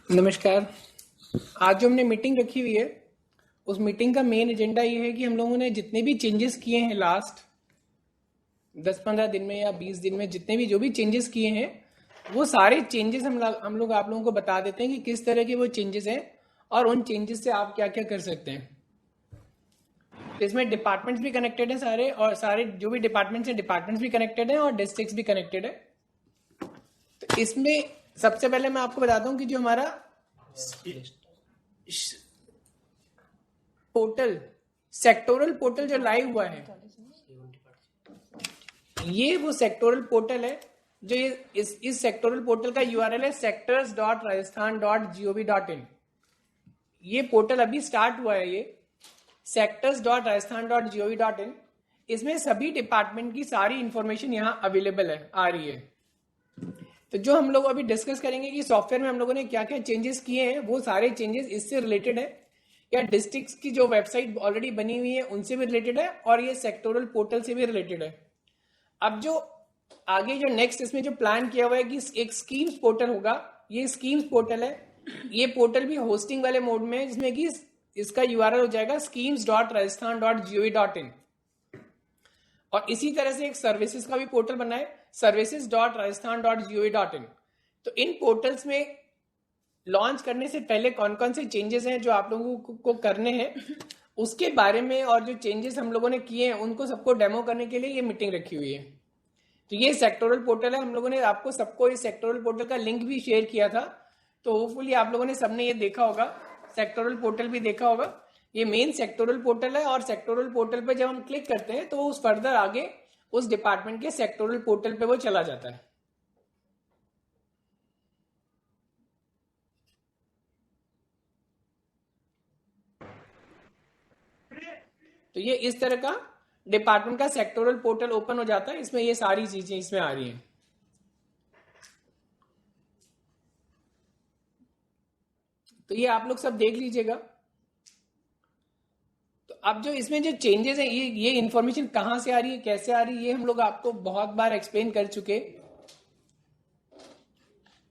नमस्कार। आज जो हमने मीटिंग रखी हुई है उस मीटिंग का मेन एजेंडा ये है कि हम लोगों ने जितने भी चेंजेस किए हैं लास्ट 10-15 दिन में या 20 दिन में जितने भी जो भी चेंजेस किए हैं वो सारे चेंजेस हम लोग आप लोगों को बता देते हैं कि किस तरह के वो चेंजेस हैं और उन चेंजेस से आप क्या क्या कर सकते हैं। तो इसमें डिपार्टमेंट्स भी कनेक्टेड है सारे, और सारे जो भी डिपार्टमेंट्स हैं डिपार्टमेंट्स भी कनेक्टेड है और डिस्ट्रिक्ट्स भी कनेक्टेड है। तो इसमें सबसे पहले मैं आपको बताता हूँ कि जो हमारा पोर्टल सेक्टोरल पोर्टल जो लाइव हुआ है ये वो सेक्टोरल पोर्टल है जो ये इस सेक्टोरल पोर्टल का यूआरएल है sectors.rajasthan.gov.in। ये पोर्टल अभी स्टार्ट हुआ है, ये sectors.rajasthan.gov.in। इसमें सभी डिपार्टमेंट की सारी इंफॉर्मेशन यहाँ अवेलेबल है, आ रही है। तो जो हम लोग अभी डिस्कस करेंगे कि सॉफ्टवेयर में हम लोगों ने क्या क्या चेंजेस किए हैं, वो सारे चेंजेस इससे रिलेटेड है या डिस्ट्रिक्ट्स की जो वेबसाइट ऑलरेडी बनी हुई है उनसे भी रिलेटेड है और ये सेक्टोरल पोर्टल से भी रिलेटेड है। अब जो आगे जो नेक्स्ट इसमें जो प्लान किया हुआ है कि एक स्कीम्स पोर्टल होगा, ये स्कीम्स पोर्टल है। ये पोर्टल भी होस्टिंग वाले मोड में है जिसमें कि इसका यूआरएल हो जाएगा schemes.rajasthan.gov.in। और इसी तरह से एक सर्विसेज का भी पोर्टल बना है services.rajasthan.gov.in। तो इन पोर्टल्स में लॉन्च करने से पहले कौन कौन से चेंजेस हैं जो आप लोगों को करने हैं उसके बारे में, और जो चेंजेस हम लोगों ने किए हैं उनको सबको डेमो करने के लिए ये मीटिंग रखी हुई है। तो ये सेक्टोरल पोर्टल है। हम लोगों ने आपको सबको इस सेक्टोरल पोर्टल का लिंक भी शेयर किया था, तो होपफुली आप लोगों ने सबने ये देखा होगा, सेक्टोरल पोर्टल भी देखा होगा। ये मेन सेक्टोरल पोर्टल है और सेक्टोरल पोर्टल पे जब हम क्लिक करते हैं तो उस फर्दर आगे उस डिपार्टमेंट के सेक्टोरल पोर्टल पे वो चला जाता है। तो ये इस तरह का डिपार्टमेंट का सेक्टोरल पोर्टल ओपन हो जाता है। इसमें ये सारी चीजें इसमें आ रही हैं। तो ये आप लोग सब देख लीजिएगा। तो अब जो इसमें जो चेंजेस है ये इंफॉर्मेशन कहां से आ रही है, कैसे आ रही है, ये हम लोग आपको बहुत बार एक्सप्लेन कर चुके।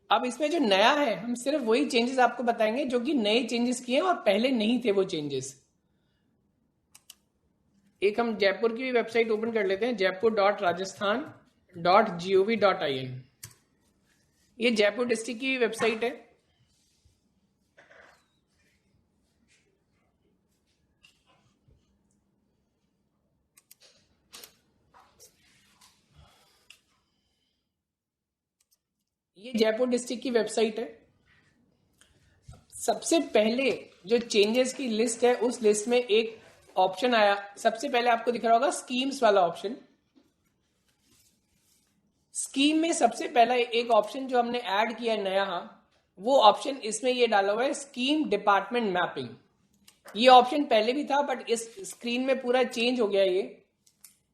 अब इसमें जो नया है हम सिर्फ वही चेंजेस आपको बताएंगे जो कि नए चेंजेस किए और पहले नहीं थे वो चेंजेस। एक हम जयपुर की वेबसाइट ओपन कर लेते हैं, jaipur.rajasthan.gov.in। ये जयपुर डिस्ट्रिक्ट की वेबसाइट है। ये जयपुर डिस्ट्रिक्ट की वेबसाइट है। सबसे पहले जो चेंजेस की लिस्ट है उस लिस्ट में एक ऑप्शन आया, सबसे पहले आपको दिख रहा होगा स्कीम्स वाला ऑप्शन। स्कीम में सबसे पहला एक ऑप्शन जो हमने ऐड किया है नया, वो ऑप्शन इसमें ये डाला हुआ है स्कीम डिपार्टमेंट मैपिंग। ये ऑप्शन पहले भी था बट इस स्क्रीन में पूरा चेंज हो गया। ये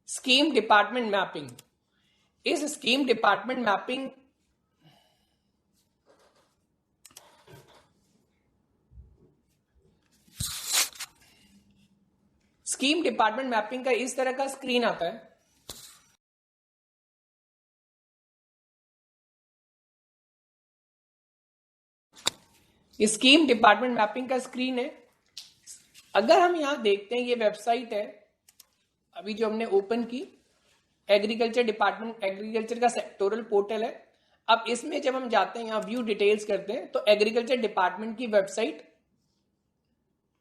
स्कीम डिपार्टमेंट मैपिंग, इस scheme department mapping scheme department mapping का इस तरह का स्क्रीन आता है। ये स्कीम डिपार्टमेंट मैपिंग का स्क्रीन है। अगर हम यहां देखते हैं, ये वेबसाइट है अभी जो हमने ओपन की, एग्रीकल्चर डिपार्टमेंट, एग्रीकल्चर का सेक्टोरल पोर्टल है। अब इसमें जब हम जाते हैं, यहां व्यू डिटेल्स करते हैं, तो एग्रीकल्चर डिपार्टमेंट की वेबसाइट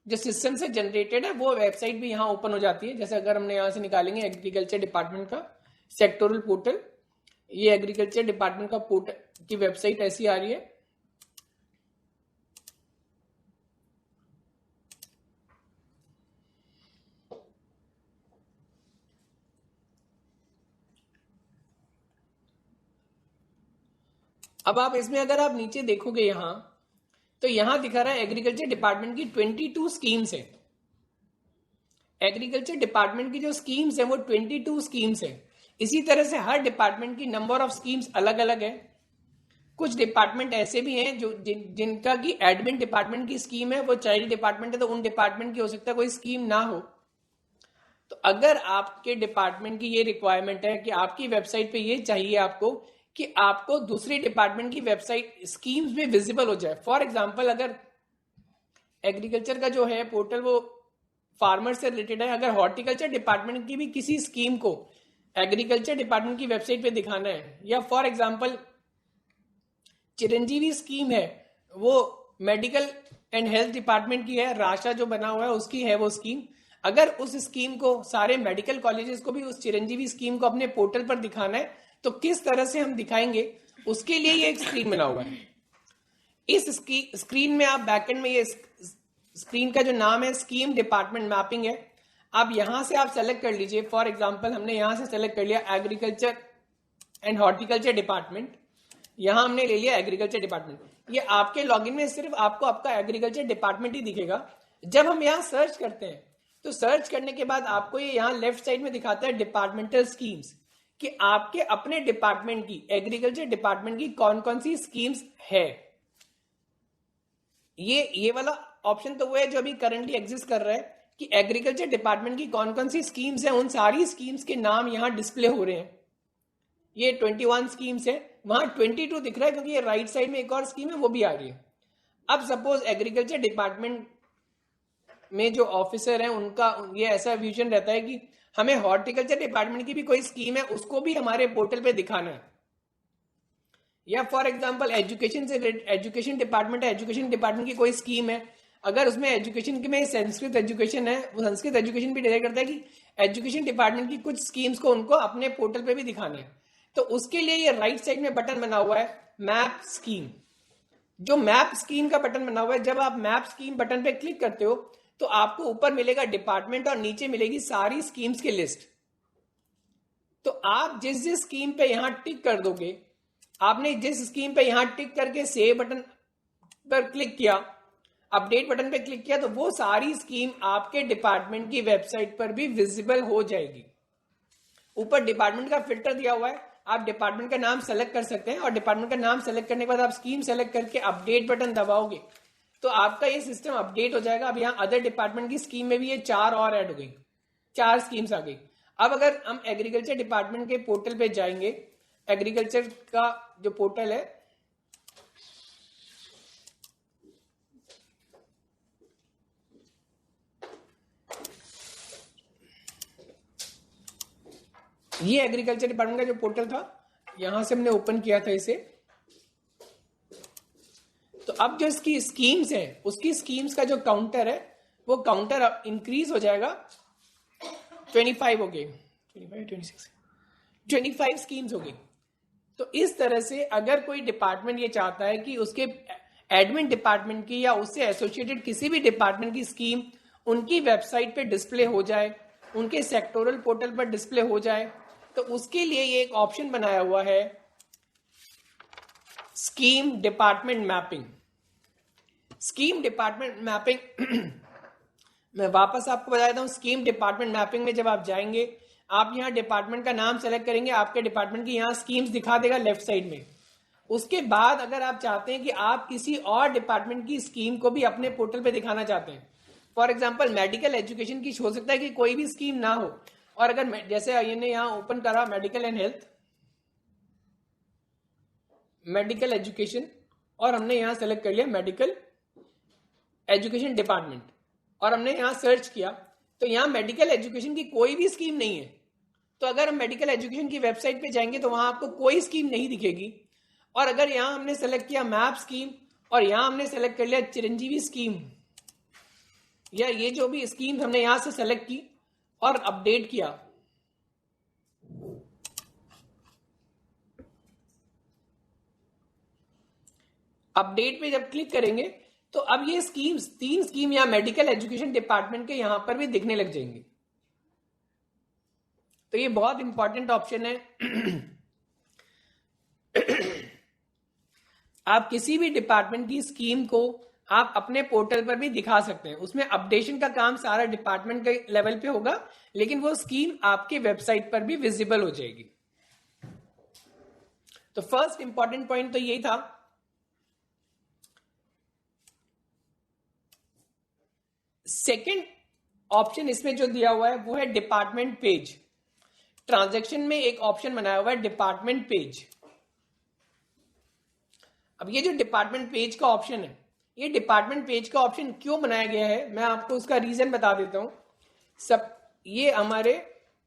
जो सिस्टम से जनरेटेड है वो वेबसाइट भी यहाँ ओपन हो जाती है। जैसे अगर हमने यहाँ से निकालेंगे एग्रीकल्चर डिपार्टमेंट का सेक्टोरल पोर्टल, ये एग्रीकल्चर डिपार्टमेंट का पोर्टल की वेबसाइट ऐसी आ रही है। अब आप इसमें अगर आप नीचे देखोगे यहां, तो यहां दिखा रहा है एग्रीकल्चर डिपार्टमेंट की 22 स्कीम्स है। एग्रीकल्चर डिपार्टमेंट की जो स्कीम्स है वो 22 स्कीम्स है। इसी तरह से हर डिपार्टमेंट की नंबर ऑफ स्कीम्स अलग अलग है। कुछ डिपार्टमेंट ऐसे भी हैं जो जिनका की एडमिन डिपार्टमेंट की स्कीम है, वो चाइल्ड डिपार्टमेंट है, तो उन डिपार्टमेंट की हो सकता है कोई स्कीम ना हो। तो अगर आपके डिपार्टमेंट की ये रिक्वायरमेंट है कि आपकी वेबसाइट पे ये चाहिए आपको कि आपको दूसरी डिपार्टमेंट की वेबसाइट स्कीम्स में विजिबल हो जाए। फॉर एग्जांपल अगर एग्रीकल्चर का जो है पोर्टल वो फार्मर से रिलेटेड है, अगर हॉर्टिकल्चर डिपार्टमेंट की भी किसी स्कीम को एग्रीकल्चर डिपार्टमेंट की वेबसाइट पे दिखाना है, या फॉर एग्जांपल चिरंजीवी स्कीम है वो मेडिकल एंड हेल्थ डिपार्टमेंट की है, राशा जो बना हुआ है उसकी है वो स्कीम, अगर उस स्कीम को सारे मेडिकल कॉलेजेस को भी उस चिरंजीवी स्कीम को अपने पोर्टल पर दिखाना है तो किस तरह से हम दिखाएंगे, उसके लिए ये एक स्क्रीन बना हुआ है। इस स्क्रीन में आप बैकएंड में ये स्क्रीन का जो नाम है स्कीम डिपार्टमेंट मैपिंग है, आप यहां से आप सेलेक्ट कर लीजिए। फॉर एग्जांपल हमने यहां से सेलेक्ट कर लिया एग्रीकल्चर एंड हॉर्टिकल्चर डिपार्टमेंट, यहां हमने ले लिया एग्रीकल्चर डिपार्टमेंट। ये आपके लॉगिन में सिर्फ आपको आपका एग्रीकल्चर डिपार्टमेंट ही दिखेगा। जब हम यहां सर्च करते हैं तो सर्च करने के बाद आपको ये यहां लेफ्ट साइड में दिखाता है डिपार्टमेंटल स्कीम्स, कि आपके अपने डिपार्टमेंट की एग्रीकल्चर डिपार्टमेंट की कौन कौन सी स्कीम्स है। ये वाला ऑप्शन तो वो है जो अभी करंटली एग्जिस्ट कर रहा है कि एग्रीकल्चर डिपार्टमेंट की कौन कौन सी स्कीम्स है, उन सारी स्कीम्स के नाम यहां डिस्प्ले हो रहे हैं। ये 21 स्कीम्स है, वहां 22 दिख रहा है क्योंकि ये राइट साइड में एक और स्कीम है वो भी आ रही है। अब सपोज एग्रीकल्चर डिपार्टमेंट में जो ऑफिसर हैं उनका ये ऐसा विजन रहता है कि हमें हॉर्टिकल्चर डिपार्टमेंट की भी कोई स्कीम है उसको भी हमारे पोर्टल पे दिखाना है, या फॉर एग्जांपल एजुकेशन से एजुकेशन डिपार्टमेंट है, एजुकेशन डिपार्टमेंट की कोई स्कीम है, अगर उसमें एजुकेशन में संस्कृत एजुकेशन है, वो संस्कृत एजुकेशन भी डिसाइड करता है कि एजुकेशन डिपार्टमेंट की कुछ स्कीम्स को उनको अपने पोर्टल पे भी दिखाना है, तो उसके लिए ये राइट साइड में बटन बना हुआ है मैप स्कीम। जो मैप स्कीम का बटन बना हुआ है, जब आप मैप स्कीम बटन पे क्लिक करते हो तो आपको ऊपर मिलेगा डिपार्टमेंट और नीचे मिलेगी सारी स्कीम्स की लिस्ट। तो आप जिस जिस स्कीम पे यहां टिक कर दोगे, आपने जिस स्कीम पे यहां टिक करके सेव बटन पर क्लिक किया, अपडेट बटन पे क्लिक किया, तो वो सारी स्कीम आपके डिपार्टमेंट की वेबसाइट पर भी विजिबल हो जाएगी। ऊपर डिपार्टमेंट का फिल्टर दिया हुआ है, आप डिपार्टमेंट का नाम सेलेक्ट कर सकते हैं और डिपार्टमेंट का नाम सेलेक्ट करने के बाद आप स्कीम सेलेक्ट करके अपडेट बटन दबाओगे तो आपका ये सिस्टम अपडेट हो जाएगा। अब यहाँ अदर डिपार्टमेंट की स्कीम में भी ये 4 और ऐड हो गई, 4 स्कीम्स आ गई। अब अगर हम एग्रीकल्चर डिपार्टमेंट के पोर्टल पे जाएंगे, एग्रीकल्चर का जो पोर्टल है ये एग्रीकल्चर डिपार्टमेंट का जो पोर्टल था, यहां से हमने ओपन किया था इसे। तो अब जो इसकी स्कीम्स है उसकी स्कीम्स का जो काउंटर है वो काउंटर इंक्रीज हो जाएगा, 25 हो गई, 25 स्कीम्स हो गई। तो इस तरह से अगर कोई डिपार्टमेंट ये चाहता है कि उसके एडमिन डिपार्टमेंट की या उससे एसोसिएटेड किसी भी डिपार्टमेंट की स्कीम उनकी वेबसाइट पे डिस्प्ले हो जाए, उनके सेक्टोरल पोर्टल पर डिस्प्ले हो जाए, तो उसके लिए ये एक ऑप्शन बनाया हुआ है scheme department mapping. Scheme department mapping मैं वापस आपको बता देता हूं। स्कीम डिपार्टमेंट मैपिंग में जब आप जाएंगे, आप यहां डिपार्टमेंट का नाम सेलेक्ट करेंगे, आपके डिपार्टमेंट की यहां स्कीम्स दिखा देगा लेफ्ट साइड में। उसके बाद अगर आप चाहते हैं कि आप किसी और डिपार्टमेंट की स्कीम को भी अपने पोर्टल पे दिखाना चाहते हैं, फॉर एग्जांपल मेडिकल एजुकेशन की हो सकता है कि कोई भी स्कीम ना हो, और अगर जैसे ये यहां ओपन करा medical and health, medical education, और हमने यहां सेलेक्ट कर लिया मेडिकल एजुकेशन डिपार्टमेंट, और हमने यहां सर्च किया तो यहां मेडिकल एजुकेशन की कोई भी स्कीम नहीं है। तो अगर हम मेडिकल एजुकेशन की वेबसाइट पे जाएंगे तो वहां आपको कोई स्कीम नहीं दिखेगी। और अगर यहां हमने सेलेक्ट किया मैप स्कीम और यहां हमने सेलेक्ट कर लिया चिरंजीवी स्कीम, या ये जो भी स्कीम हमने यहां से सेलेक्ट की और अपडेट किया, अपडेट पे जब क्लिक करेंगे तो अब ये स्कीम्स 3 स्कीम या मेडिकल एजुकेशन डिपार्टमेंट के यहां पर भी दिखने लग जाएंगे। तो ये बहुत इंपॉर्टेंट ऑप्शन है। आप किसी भी डिपार्टमेंट की स्कीम को आप अपने पोर्टल पर भी दिखा सकते हैं। उसमें अपडेशन का काम सारा डिपार्टमेंट के लेवल पे होगा, लेकिन वो स्कीम आपके वेबसाइट पर भी विजिबल हो जाएगी। तो फर्स्ट इंपॉर्टेंट पॉइंट तो यही था। सेकंड ऑप्शन इसमें जो दिया हुआ है वो है डिपार्टमेंट पेज। ट्रांजैक्शन में एक ऑप्शन बनाया हुआ है डिपार्टमेंट पेज। अब ये जो डिपार्टमेंट पेज का ऑप्शन है, ये डिपार्टमेंट पेज का ऑप्शन क्यों बनाया गया है, मैं आपको उसका रीजन बता देता हूँ। सब ये हमारे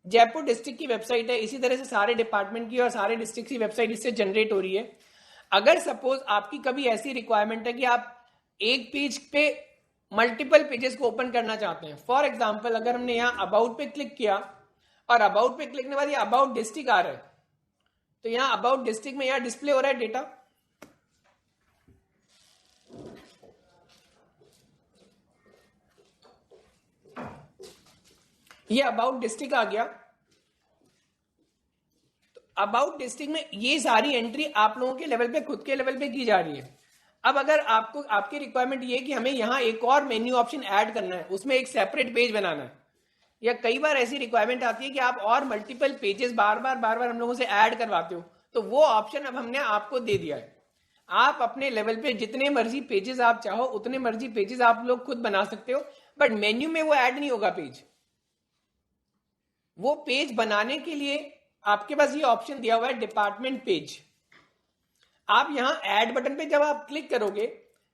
जयपुर डिस्ट्रिक्ट की वेबसाइट है, इसी तरह से सारे डिपार्टमेंट की और सारे डिस्ट्रिक्ट की वेबसाइट इससे जनरेट हो रही है। अगर सपोज आपकी कभी ऐसी रिक्वायरमेंट है कि आप एक पेज पे मल्टीपल पेजेस को ओपन करना चाहते हैं, फॉर एग्जांपल अगर हमने यहाँ अबाउट पे क्लिक किया और अबाउट पे क्लिक करने के बाद ये अबाउट डिस्ट्रिक्ट आ रहा है, तो यहाँ अबाउट डिस्ट्रिक्ट में यहाँ डिस्प्ले हो रहा है डेटा, ये अबाउट डिस्ट्रिक्ट आ गया। तो अबाउट डिस्ट्रिक्ट में ये सारी एंट्री आप लोगों के लेवल पे, खुद के लेवल पे की जा रही है। अब अगर आपको, आपकी रिक्वायरमेंट ये कि हमें यहाँ एक और मेन्यू ऑप्शन ऐड करना है, उसमें एक सेपरेट पेज बनाना है, या कई बार ऐसी रिक्वायरमेंट आती है कि आप और मल्टीपल पेजेस बार बार हम लोगों से ऐड करवाते हो, तो वो ऑप्शन अब हमने आपको दे दिया है। आप अपने लेवल पे जितने मर्जी पेजेस आप चाहो उतने मर्जी पेजेस आप लोग खुद बना सकते हो, बट मेन्यू में वो ऐड नहीं होगा पेज। वो पेज बनाने के लिए आपके पास ये ऑप्शन दिया हुआ है डिपार्टमेंट पेज। आप यहां ऐड बटन पे जब आप क्लिक करोगे,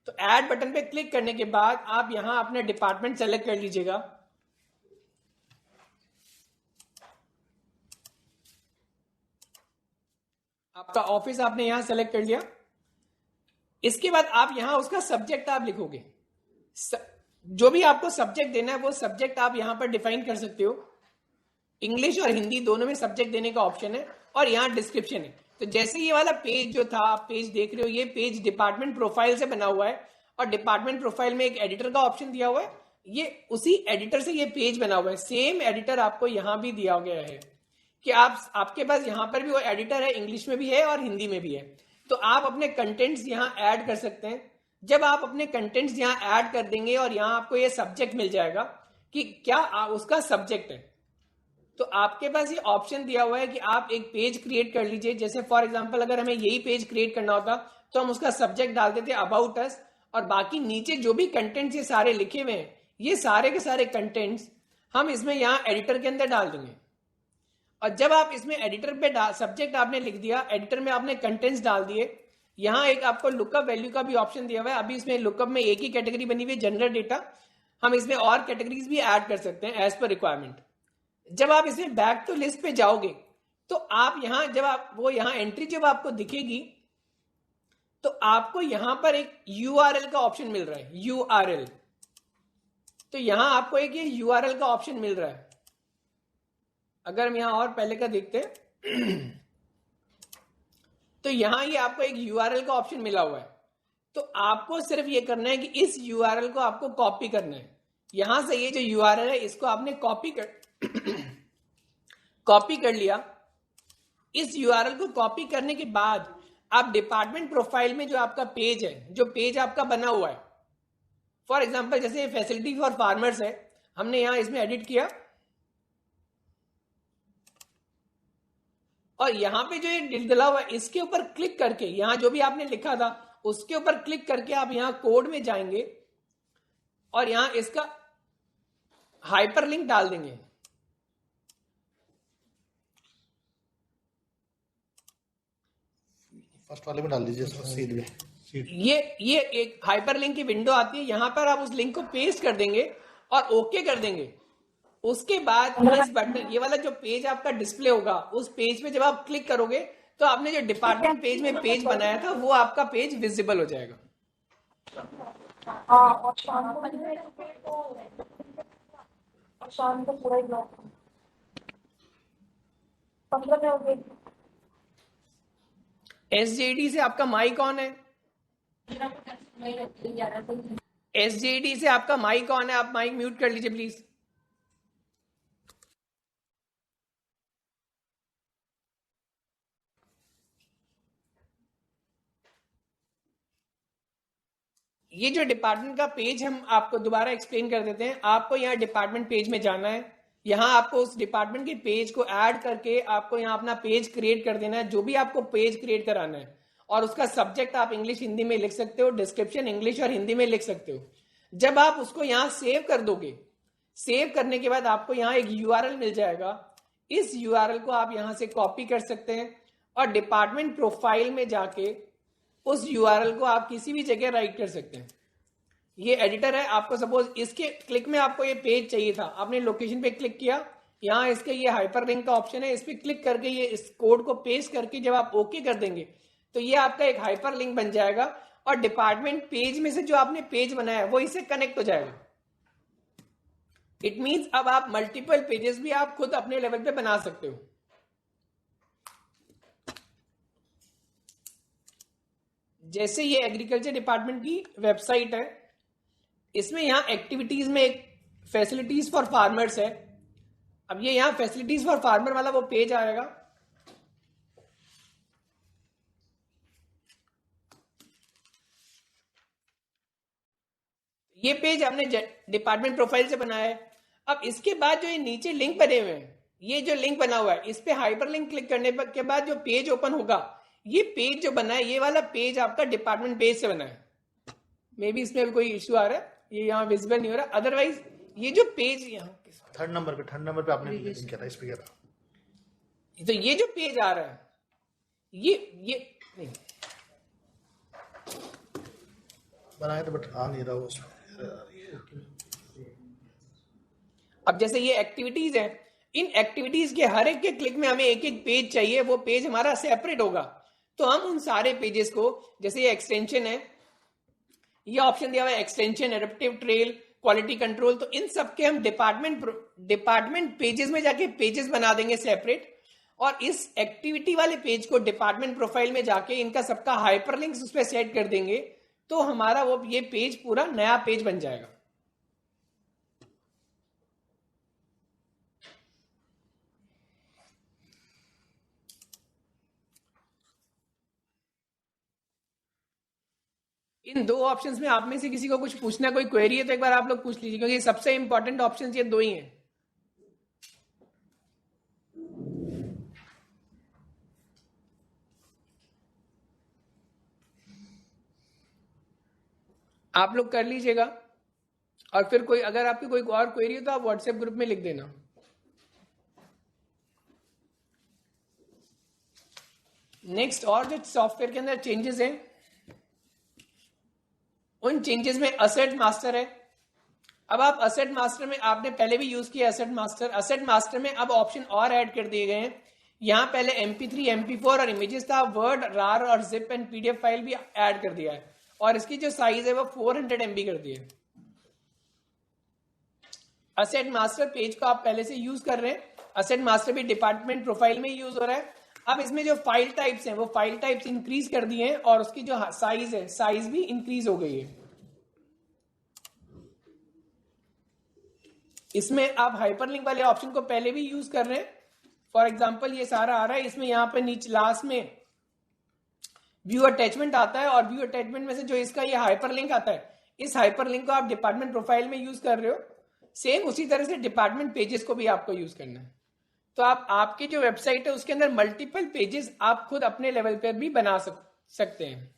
तो ऐड बटन पे क्लिक करने के बाद आप यहां अपना डिपार्टमेंट सेलेक्ट कर लीजिएगा। आपका ऑफिस आपने यहां सेलेक्ट कर लिया। इसके बाद आप यहां उसका सब्जेक्ट आप लिखोगे, जो भी आपको सब्जेक्ट देना है वो सब्जेक्ट आप यहां पर डिफाइन कर सकते हो। इंग्लिश और हिंदी दोनों में सब्जेक्ट देने का ऑप्शन है, और यहाँ डिस्क्रिप्शन है। तो जैसे ये वाला पेज जो था, आप पेज देख रहे हो, ये पेज डिपार्टमेंट प्रोफाइल से बना हुआ है, और डिपार्टमेंट प्रोफाइल में एक एडिटर का ऑप्शन दिया हुआ है, ये उसी एडिटर से ये पेज बना हुआ है। सेम एडिटर आपको यहाँ भी दिया गया है कि आपके पास यहाँ पर भी वो एडिटर है, इंग्लिश में भी है और हिंदी में भी है। तो आप अपने कंटेंट्स यहाँ ऐड कर सकते हैं। जब आप अपने कंटेंट्स यहाँ ऐड कर देंगे और यहाँ आपको ये सब्जेक्ट मिल जाएगा कि क्या उसका सब्जेक्ट है, तो आपके पास ये ऑप्शन दिया हुआ है कि आप एक पेज क्रिएट कर लीजिए। जैसे फॉर एग्जांपल अगर हमें यही पेज क्रिएट करना होता तो हम उसका सब्जेक्ट डाल देते अबाउट अस, और बाकी नीचे जो भी कंटेंट्स ये सारे लिखे हुए हैं, ये सारे के सारे कंटेंट्स हम इसमें यहाँ एडिटर के अंदर डाल देंगे। और जब आप इसमें एडिटर पे सब्जेक्ट आपने लिख दिया, एडिटर में आपने कंटेंट्स डाल दिए, यहाँ एक आपको लुकअप वैल्यू का भी ऑप्शन दिया हुआ है। अभी इसमें लुकअप में एक ही कैटेगरी बनी हुई है, जनरल डेटा। हम इसमें और कैटेगरीज भी ऐड कर सकते हैं एज पर रिक्वायरमेंट। जब आप इसमें बैक टू लिस्ट पे जाओगे, तो आप यहां जब आप वो यहां एंट्री जब आपको दिखेगी, तो आपको यहां पर एक यूआरएल का ऑप्शन मिल रहा है, यूआरएल। तो यहां आपको एक ये यूआरएल का ऑप्शन मिल रहा है। अगर हम यहां और पहले का देखते हैं तो यहां ये आपको एक यूआरएल का ऑप्शन मिला हुआ है। तो आपको सिर्फ ये करना है कि इस यूआरएल को आपको कॉपी करना है। यहां से ये जो यूआरएल है इसको आपने कॉपी कर लिया। इस यूआरएल को कॉपी करने के बाद आप डिपार्टमेंट प्रोफाइल में जो आपका पेज है, जो पेज आपका बना हुआ है, फॉर एग्जांपल जैसे फैसिलिटी फॉर फार्मर्स है, हमने यहां इसमें एडिट किया और यहां पे जो ये डिलडला हुआ है इसके ऊपर क्लिक करके, यहां जो भी आपने लिखा था उसके ऊपर क्लिक करके आप यहां कोड में जाएंगे और यहां इसका हाइपरलिंक डाल देंगे। फर्स्ट वाले में डाल दीजिए सीट में। ये एक हाइपरलिंक की विंडो आती है, यहां पर आप उस लिंक को पेस्ट कर देंगे और ओके कर देंगे। उसके बाद इस बटन, ये वाला जो पेज आपका डिस्प्ले होगा, उस पेज पे जब आप क्लिक करोगे तो आपने जो डिपार्टमेंट पेज में पेज बनाया था वो आपका पेज विजिबल हो जाएगा। शाम को पूरा ही ब्लॉक 15 में हो गई। एसजेडी से आपका माइक ऑन है? एसजेडी से आपका माइक ऑन है, आप माइक म्यूट कर लीजिए प्लीज। ये जो डिपार्टमेंट का पेज हम आपको दोबारा एक्सप्लेन कर देते हैं। आपको यहाँ डिपार्टमेंट पेज में जाना है, यहाँ आपको उस डिपार्टमेंट के पेज को ऐड करके आपको यहाँ अपना पेज क्रिएट कर देना है, जो भी आपको पेज क्रिएट कराना है। और उसका सब्जेक्ट आप इंग्लिश हिंदी में लिख सकते हो, डिस्क्रिप्शन इंग्लिश और हिंदी में लिख सकते हो। जब आप उसको यहाँ सेव कर दोगे, सेव करने के बाद आपको यहाँ एक यूआरएल मिल जाएगा। इस यूआरएल को आप यहाँ से कॉपी कर सकते हैं और डिपार्टमेंट प्रोफाइल में जाके उस यूआरएल को आप किसी भी जगह राइट कर सकते हैं। ये एडिटर है, आपको सपोज इसके क्लिक में आपको ये पेज चाहिए था, आपने लोकेशन पे क्लिक किया, यहाँ इसके ये हाइपरलिंक का ऑप्शन है, इस पर क्लिक करके ये इस कोड को पेस्ट करके जब आप ओके कर देंगे तो ये आपका एक हाइपरलिंक बन जाएगा और डिपार्टमेंट पेज में से जो आपने पेज बनाया है वो इससे कनेक्ट हो जाएगा। इट मींस अब आप मल्टीपल पेजेस भी आप खुद अपने लेवल पे बना सकते हो। जैसे ये एग्रीकल्चर डिपार्टमेंट की वेबसाइट है, इसमें यहां एक्टिविटीज में एक फैसिलिटीज फॉर फार्मर्स है। अब ये यहां फैसिलिटीज फॉर फार्मर वाला वो पेज आएगा। ये पेज हमने डिपार्टमेंट प्रोफाइल से बनाया है। अब इसके बाद जो ये नीचे लिंक बने हुए हैं, ये जो लिंक बना हुआ है इस पे हाइपरलिंक क्लिक करने के बाद जो पेज ओपन होगा, ये पेज जो बना है ये वाला पेज आपका डिपार्टमेंट पेज से बना है। मे बी इसमें भी कोई इश्यू आ रहा है, ये यहाँ विजिबल नहीं हो रहा। अदरवाइज ये जो पेज यहाँ थर्ड नंबर पे आपने लिंक किया था इस पे क्या था, तो ये जो पेज आ रहा है ये नहीं बनाया तो बट आ नहीं रहा वो उसमें। अब जैसे ये एक्टिविटीज है, इन एक्टिविटीज के हर एक के क्लिक में हमें एक एक पेज चाहिए, वो पेज हमारा सेपरेट होगा। तो हम उन सारे पेजेस को, जैसे ये एक्सटेंशन है, ये ऑप्शन दिया हुआ है extension, adaptive trail, quality control, तो इन सब के हम डिपार्टमेंट पेजेस में जाके पेजेस बना देंगे सेपरेट, और इस एक्टिविटी वाले पेज को डिपार्टमेंट प्रोफाइल में जाके इनका सबका हाइपरलिंक्स उस पर सेट कर देंगे, तो हमारा वो ये पेज पूरा नया पेज बन जाएगा। इन दो ऑप्शंस में आप में से किसी को कुछ पूछना, कोई क्वेरी है तो एक बार आप लोग पूछ लीजिए, क्योंकि सबसे इंपॉर्टेंट ऑप्शंस ये दो ही हैं। आप लोग कर लीजिएगा, और फिर कोई अगर आपकी कोई और क्वेरी हो तो आप व्हाट्सएप ग्रुप में लिख देना। नेक्स्ट, और जो सॉफ्टवेयर के अंदर चेंजेस हैं, उन चेंजेस में असेट मास्टर है। अब आप असेट मास्टर में, आपने पहले भी यूज किया असेट मास्टर, असेट मास्टर में अब ऑप्शन और ऐड कर दिए गए हैं। यहां पहले MP3, MP4 और इमेजेस था, वर्ड, रार और जिप एंड PDF फाइल भी ऐड कर दिया है, और इसकी जो साइज है वो 400 MB कर दी है। असेट मास्टर पेज को आप पहले से यूज कर रहे हैं, असेट मास्टर भी डिपार्टमेंट प्रोफाइल में यूज हो रहा है। अब इसमें जो फाइल टाइप्स हैं वो फाइल टाइप्स इंक्रीज कर दिए हैं, और उसकी जो साइज है साइज भी इंक्रीज हो गई है। इसमें आप हाइपरलिंक वाले ऑप्शन को पहले भी यूज कर रहे हैं। फॉर एग्जांपल ये सारा आ रहा है, इसमें यहाँ पे नीचे लास्ट में व्यू अटैचमेंट आता है, और व्यू अटैचमेंट में से जो इसका ये हाइपरलिंक आता है, इस हाइपरलिंक को आप डिपार्टमेंट प्रोफाइल में यूज कर रहे हो। सेम उसी तरह से डिपार्टमेंट पेजेस को भी आपको यूज करना है। तो आप आपकी जो वेबसाइट है उसके अंदर मल्टीपल पेजेस आप खुद अपने लेवल पर भी बना सकते हैं।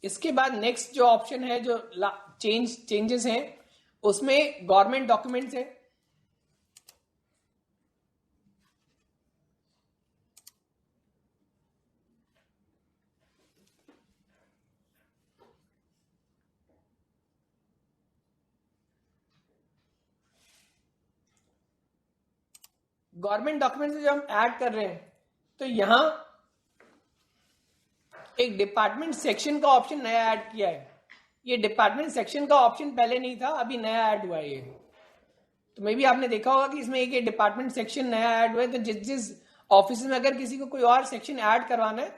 इसके बाद नेक्स्ट जो ऑप्शन है, जो चेंजेस हैं, उसमें गवर्नमेंट डॉक्यूमेंट्स है। गवर्नमेंट डॉक्यूमेंट्स जो हम ऐड कर रहे हैं, तो यहां एक डिपार्टमेंट सेक्शन का ऑप्शन नया ऐड किया है। ये डिपार्टमेंट सेक्शन का ऑप्शन पहले नहीं था, अभी नया ऐड हुआ है ये। तो मे भी आपने देखा होगा कि इसमें एक डिपार्टमेंट सेक्शन नया ऐड हुआ है। तो जिस ऑफिस में अगर किसी को कोई और सेक्शन ऐड करवाना है,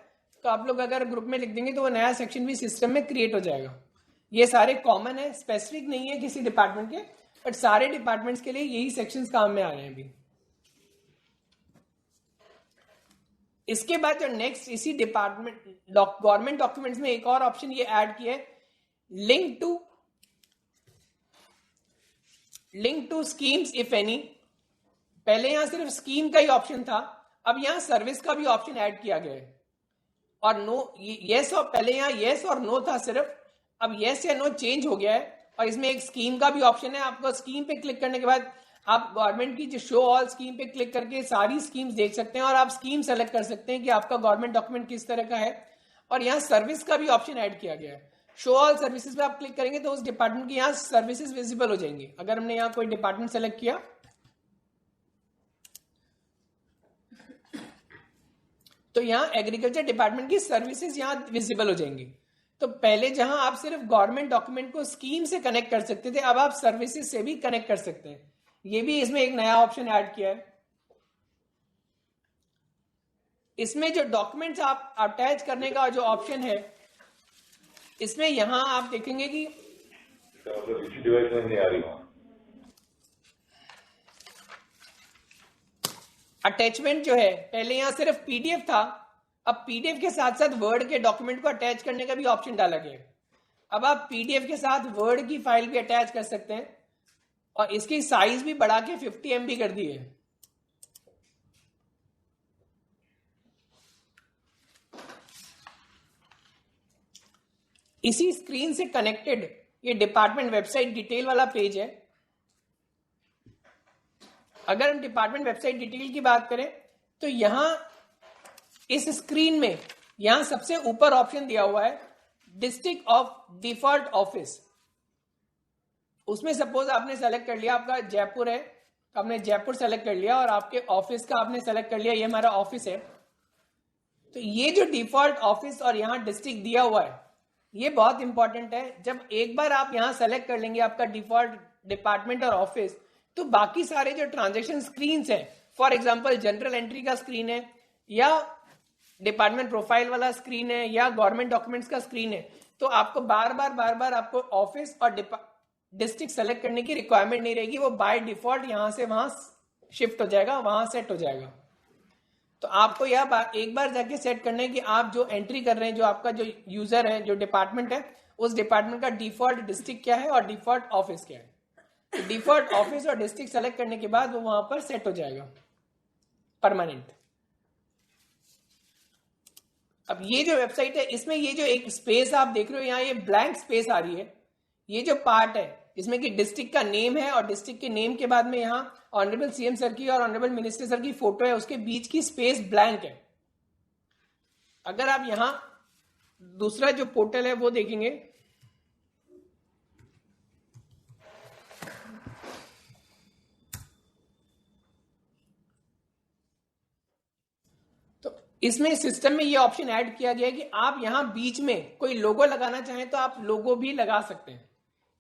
तो आप लोग अगर ग्रुप में लिख देंगे तो वो नया सेक्शन भी सिस्टम में क्रिएट हो जाएगा। ये सारे कॉमन है, स्पेसिफिक नहीं है किसी डिपार्टमेंट के, बट सारे डिपार्टमेंट्स के लिए यही सेक्शंस काम में आ रहे हैं अभी। इसके बाद जो नेक्स्ट इसी डिपार्टमेंट गवर्नमेंट डॉक्यूमेंट्स में एक और ऑप्शन ये ऐड किया है, link to schemes if any. पहले यहां सिर्फ स्कीम का ही ऑप्शन था, अब यहां सर्विस का भी ऑप्शन ऐड किया गया है। और नो, यस, और पहले यहां यस और नो था सिर्फ, अब यस या नो चेंज हो गया है, और इसमें एक स्कीम का भी ऑप्शन है। आपको स्कीम पे क्लिक करने के बाद आप गवर्नमेंट की जो शो ऑल स्कीम पे क्लिक करके सारी स्कीम्स देख सकते हैं और आप स्कीम सेलेक्ट कर सकते हैं कि आपका गवर्नमेंट डॉक्यूमेंट किस तरह का है। और यहाँ सर्विस का भी ऑप्शन ऐड किया गया है। शो ऑल सर्विसेज पे आप क्लिक करेंगे तो उस डिपार्टमेंट की यहाँ सर्विसेज विजिबल हो जाएंगी। अगर हमने यहाँ कोई डिपार्टमेंट सेलेक्ट किया तो यहाँ एग्रीकल्चर डिपार्टमेंट की सर्विसेज यहाँ विजिबल हो जाएंगी। तो पहले जहां आप सिर्फ गवर्नमेंट डॉक्यूमेंट को स्कीम से कनेक्ट कर सकते थे, अब आप सर्विसेज से भी कनेक्ट कर सकते हैं। ये भी इसमें एक नया ऑप्शन ऐड किया है। इसमें जो डॉक्यूमेंट्स आप अटैच करने का जो ऑप्शन है, इसमें यहां आप देखेंगे कि इसी डिवाइस में नहीं आ रही हूँ। अटैचमेंट जो है, पहले यहां सिर्फ पीडीएफ था, अब पीडीएफ के साथ साथ वर्ड के डॉक्यूमेंट को अटैच करने का भी ऑप्शन डाला गया है। अब आप पीडीएफ के साथ वर्ड की फाइल भी अटैच कर सकते हैं और इसकी साइज भी बढ़ा के 50 MB कर दी है। इसी स्क्रीन से कनेक्टेड ये डिपार्टमेंट वेबसाइट डिटेल वाला पेज है। अगर हम डिपार्टमेंट वेबसाइट डिटेल की बात करें तो यहां इस स्क्रीन में यहां सबसे ऊपर ऑप्शन दिया हुआ है डिस्ट्रिक्ट ऑफ डिफॉल्ट ऑफिस। उसमें सपोज आपने सेलेक्ट कर लिया, आपका जयपुर है, आपने जयपुर सेलेक्ट कर लिया और आपके ऑफिस का आपने सेलेक्ट कर लिया, ये हमारा ऑफिस है। तो ये जो डिफॉल्ट ऑफिस और यहां डिस्ट्रिक्ट दिया हुआ है, ये बहुत इंपॉर्टेंट है। जब एक बार आप यहां सेलेक्ट कर लेंगे आपका डिफॉल्ट डिपार्टमेंट और ऑफिस, तो बाकी सारे जो ट्रांजेक्शन स्क्रीन है, फॉर एग्जाम्पल जनरल एंट्री का स्क्रीन है या डिपार्टमेंट प्रोफाइल वाला स्क्रीन है या गवर्नमेंट डॉक्यूमेंट्स का स्क्रीन है, तो आपको बार बार आपको ऑफिस और डिस्ट्रिक्ट सेलेक्ट करने की रिक्वायरमेंट नहीं रहेगी। वो बाय डिफॉल्ट यहां से वहां शिफ्ट हो जाएगा, वहां सेट हो जाएगा। तो आपको यह एक बार जाके सेट करना है कि आप जो एंट्री कर रहे हैं, जो आपका जो यूजर है, जो डिपार्टमेंट है, उस डिपार्टमेंट का डिफॉल्ट डिस्ट्रिक्ट क्या है और डिफॉल्ट ऑफिस क्या है। तो डिफॉल्ट ऑफिस और डिस्ट्रिक्ट सेलेक्ट करने के बाद वो वहां पर सेट हो जाएगा परमानेंट। अब ये जो वेबसाइट है, इसमें ये जो एक स्पेस आप देख रहे हो यहाँ, ये ब्लैंक स्पेस आ रही है। ये जो पार्ट है इसमें कि डिस्ट्रिक्ट का नेम है और डिस्ट्रिक्ट के नेम के बाद में यहाँ ऑनरेबल सीएम सर की और ऑनरेबल मिनिस्टर सर की फोटो है, उसके बीच की स्पेस ब्लैंक है। अगर आप यहां दूसरा जो पोर्टल है वो देखेंगे, तो इसमें सिस्टम में ये ऑप्शन ऐड किया गया है कि आप यहां बीच में कोई लोगो लगाना चाहें तो आप लोगो भी लगा सकते हैं।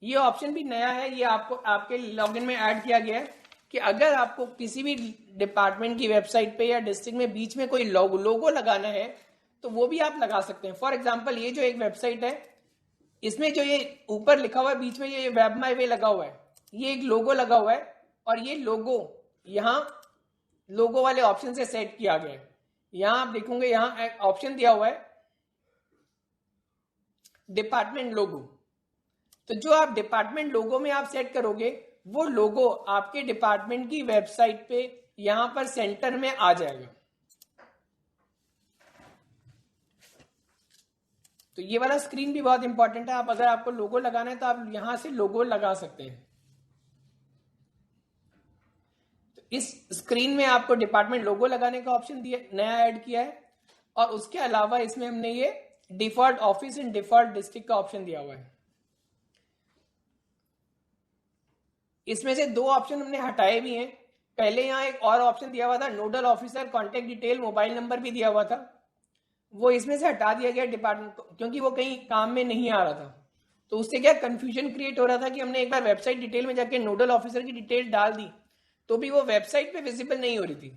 ये ऑप्शन भी नया है, ये आपको आपके लॉगिन में ऐड किया गया है कि अगर आपको किसी भी डिपार्टमेंट की वेबसाइट पे या डिस्ट्रिक्ट में बीच में कोई लोगो लगाना है तो वो भी आप लगा सकते हैं। फॉर एग्जांपल ये जो एक वेबसाइट है, इसमें जो ये ऊपर लिखा हुआ है बीच में ये वेब माई वे लगा हुआ है, ये एक लोगो लगा हुआ है और ये लोगो यहाँ लोगो वाले ऑप्शन से सेट किया गया है। यहां आप देखोगे यहां एक ऑप्शन दिया हुआ है डिपार्टमेंट लोगो। तो जो आप डिपार्टमेंट लोगो में आप सेट करोगे वो लोगो आपके डिपार्टमेंट की वेबसाइट पे यहां पर सेंटर में आ जाएगा। तो ये वाला स्क्रीन भी बहुत इंपॉर्टेंट है। आप अगर आपको लोगो लगाना है तो आप यहां से लोगो लगा सकते हैं। तो इस स्क्रीन में आपको डिपार्टमेंट लोगो लगाने का ऑप्शन दिया, नया ऐड किया है। और उसके अलावा इसमें हमने ये default office and default district का ऑप्शन दिया हुआ है। इसमें से दो ऑप्शन हमने हटाए भी हैं। पहले यहाँ एक और ऑप्शन दिया हुआ था nodal officer, contact detail, mobile number भी दिया हुआ था, वो इसमें से हटा दिया गया डिपार्टमेंट, क्योंकि वो कहीं काम में नहीं आ रहा था। तो उससे क्या कंफ्यूजन क्रिएट हो रहा था कि हमने एक बार वेबसाइट डिटेल में जाके नोडल ऑफिसर की डिटेल डाल दी तो भी वो वेबसाइट पे विजिबल नहीं हो रही थी,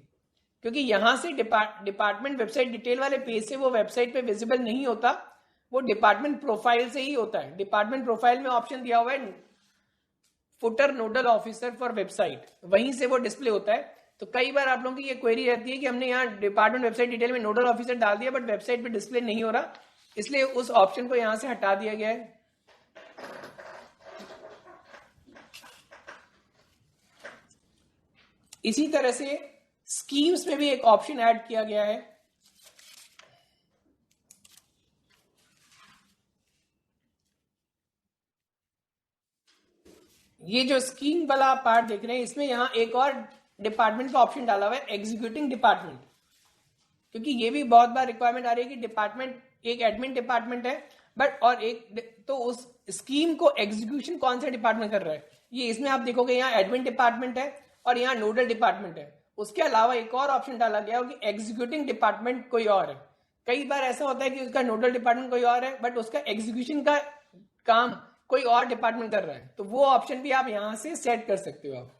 क्योंकि यहां से डिपार्टमेंट वेबसाइट डिटेल वाले पेज से वो वेबसाइट पे विजिबल नहीं होता, वो डिपार्टमेंट प्रोफाइल से ही होता है। डिपार्टमेंट प्रोफाइल में ऑप्शन दिया हुआ है footer nodal officer for website, वहीं से वो डिस्प्ले होता है। तो कई बार आप लोगों की ये क्वेरी रहती है कि हमने यहाँ डिपार्टमेंट वेबसाइट डिटेल में नोडल ऑफिसर डाल दिया बट वेबसाइट पे डिस्प्ले नहीं हो रहा, इसलिए उस ऑप्शन को यहां से हटा दिया गया है। इसी तरह से स्कीम्स में भी एक ऑप्शन ऐड किया गया है। ये जो स्कीम वाला आप पार्ट देख रहे हैं, इसमें यहाँ एक और डिपार्टमेंट का ऑप्शन डाला हुआ है, एग्जीक्यूटिंग डिपार्टमेंट, क्योंकि ये भी बहुत बार रिक्वायरमेंट आ रही है कि डिपार्टमेंट एक एडमिन डिपार्टमेंट है बट और एक तो उस स्कीम को एग्जीक्यूशन कौन सा डिपार्टमेंट कर रहा है, ये इसमें आप देखोगे यहाँ एडमिन डिपार्टमेंट है और यहाँ नोडल डिपार्टमेंट है। उसके अलावा एक और ऑप्शन डाला गया हो कि एग्जीक्यूटिंग डिपार्टमेंट कोई और है। कई बार ऐसा होता है कि उसका नोडल डिपार्टमेंट कोई और है बट उसका एग्जीक्यूशन का काम कोई और डिपार्टमेंट कर रहा है, तो वो ऑप्शन भी आप यहां से सेट कर सकते हो आप।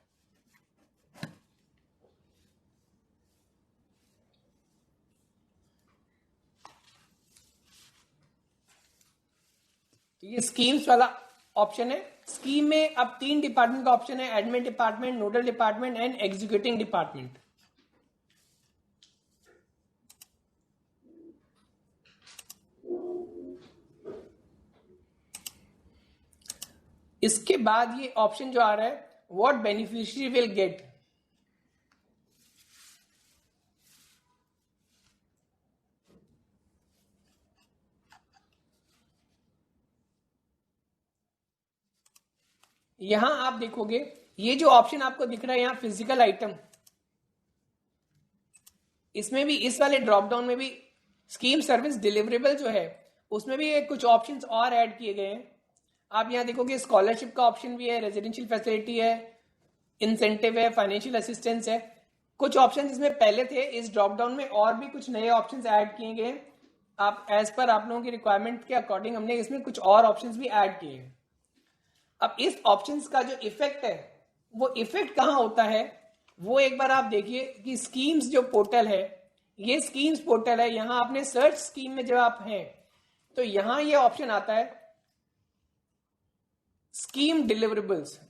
तो ये स्कीम्स वाला ऑप्शन है। स्कीम में अब 3 डिपार्टमेंट का ऑप्शन है, admin department, nodal department and executing department. इसके बाद ये ऑप्शन जो आ रहा है, व्हाट बेनिफिशियरी विल गेट। यहां आप देखोगे ये जो ऑप्शन आपको दिख रहा है यहां फिजिकल आइटम, इसमें भी इस वाले ड्रॉप डाउन में भी स्कीम सर्विस डिलीवरेबल जो है उसमें भी कुछ ऑप्शंस और ऐड किए गए हैं। आप यहां देखोगे स्कॉलरशिप का ऑप्शन भी है, रेजिडेंशियल फैसिलिटी है, इंसेंटिव है, फाइनेंशियल असिस्टेंस है। कुछ ऑप्शन इसमें पहले थे, इस ड्रॉप डाउन में और भी कुछ नए ऑप्शंस ऐड किए गए। आप एज पर आप लोगों की रिक्वायरमेंट के अकॉर्डिंग हमने इसमें कुछ और ऑप्शंस भी ऐड किए हैं। अब इस ऑप्शंस का जो इफेक्ट है वो इफेक्ट कहां होता है वो एक बार आप देखिए कि स्कीम्स जो पोर्टल है, ये स्कीम्स पोर्टल है, यहां आपने सर्च स्कीम में जब आप हैं तो यहां ये ऑप्शन आता है स्कीम डिलीवरेबल्स।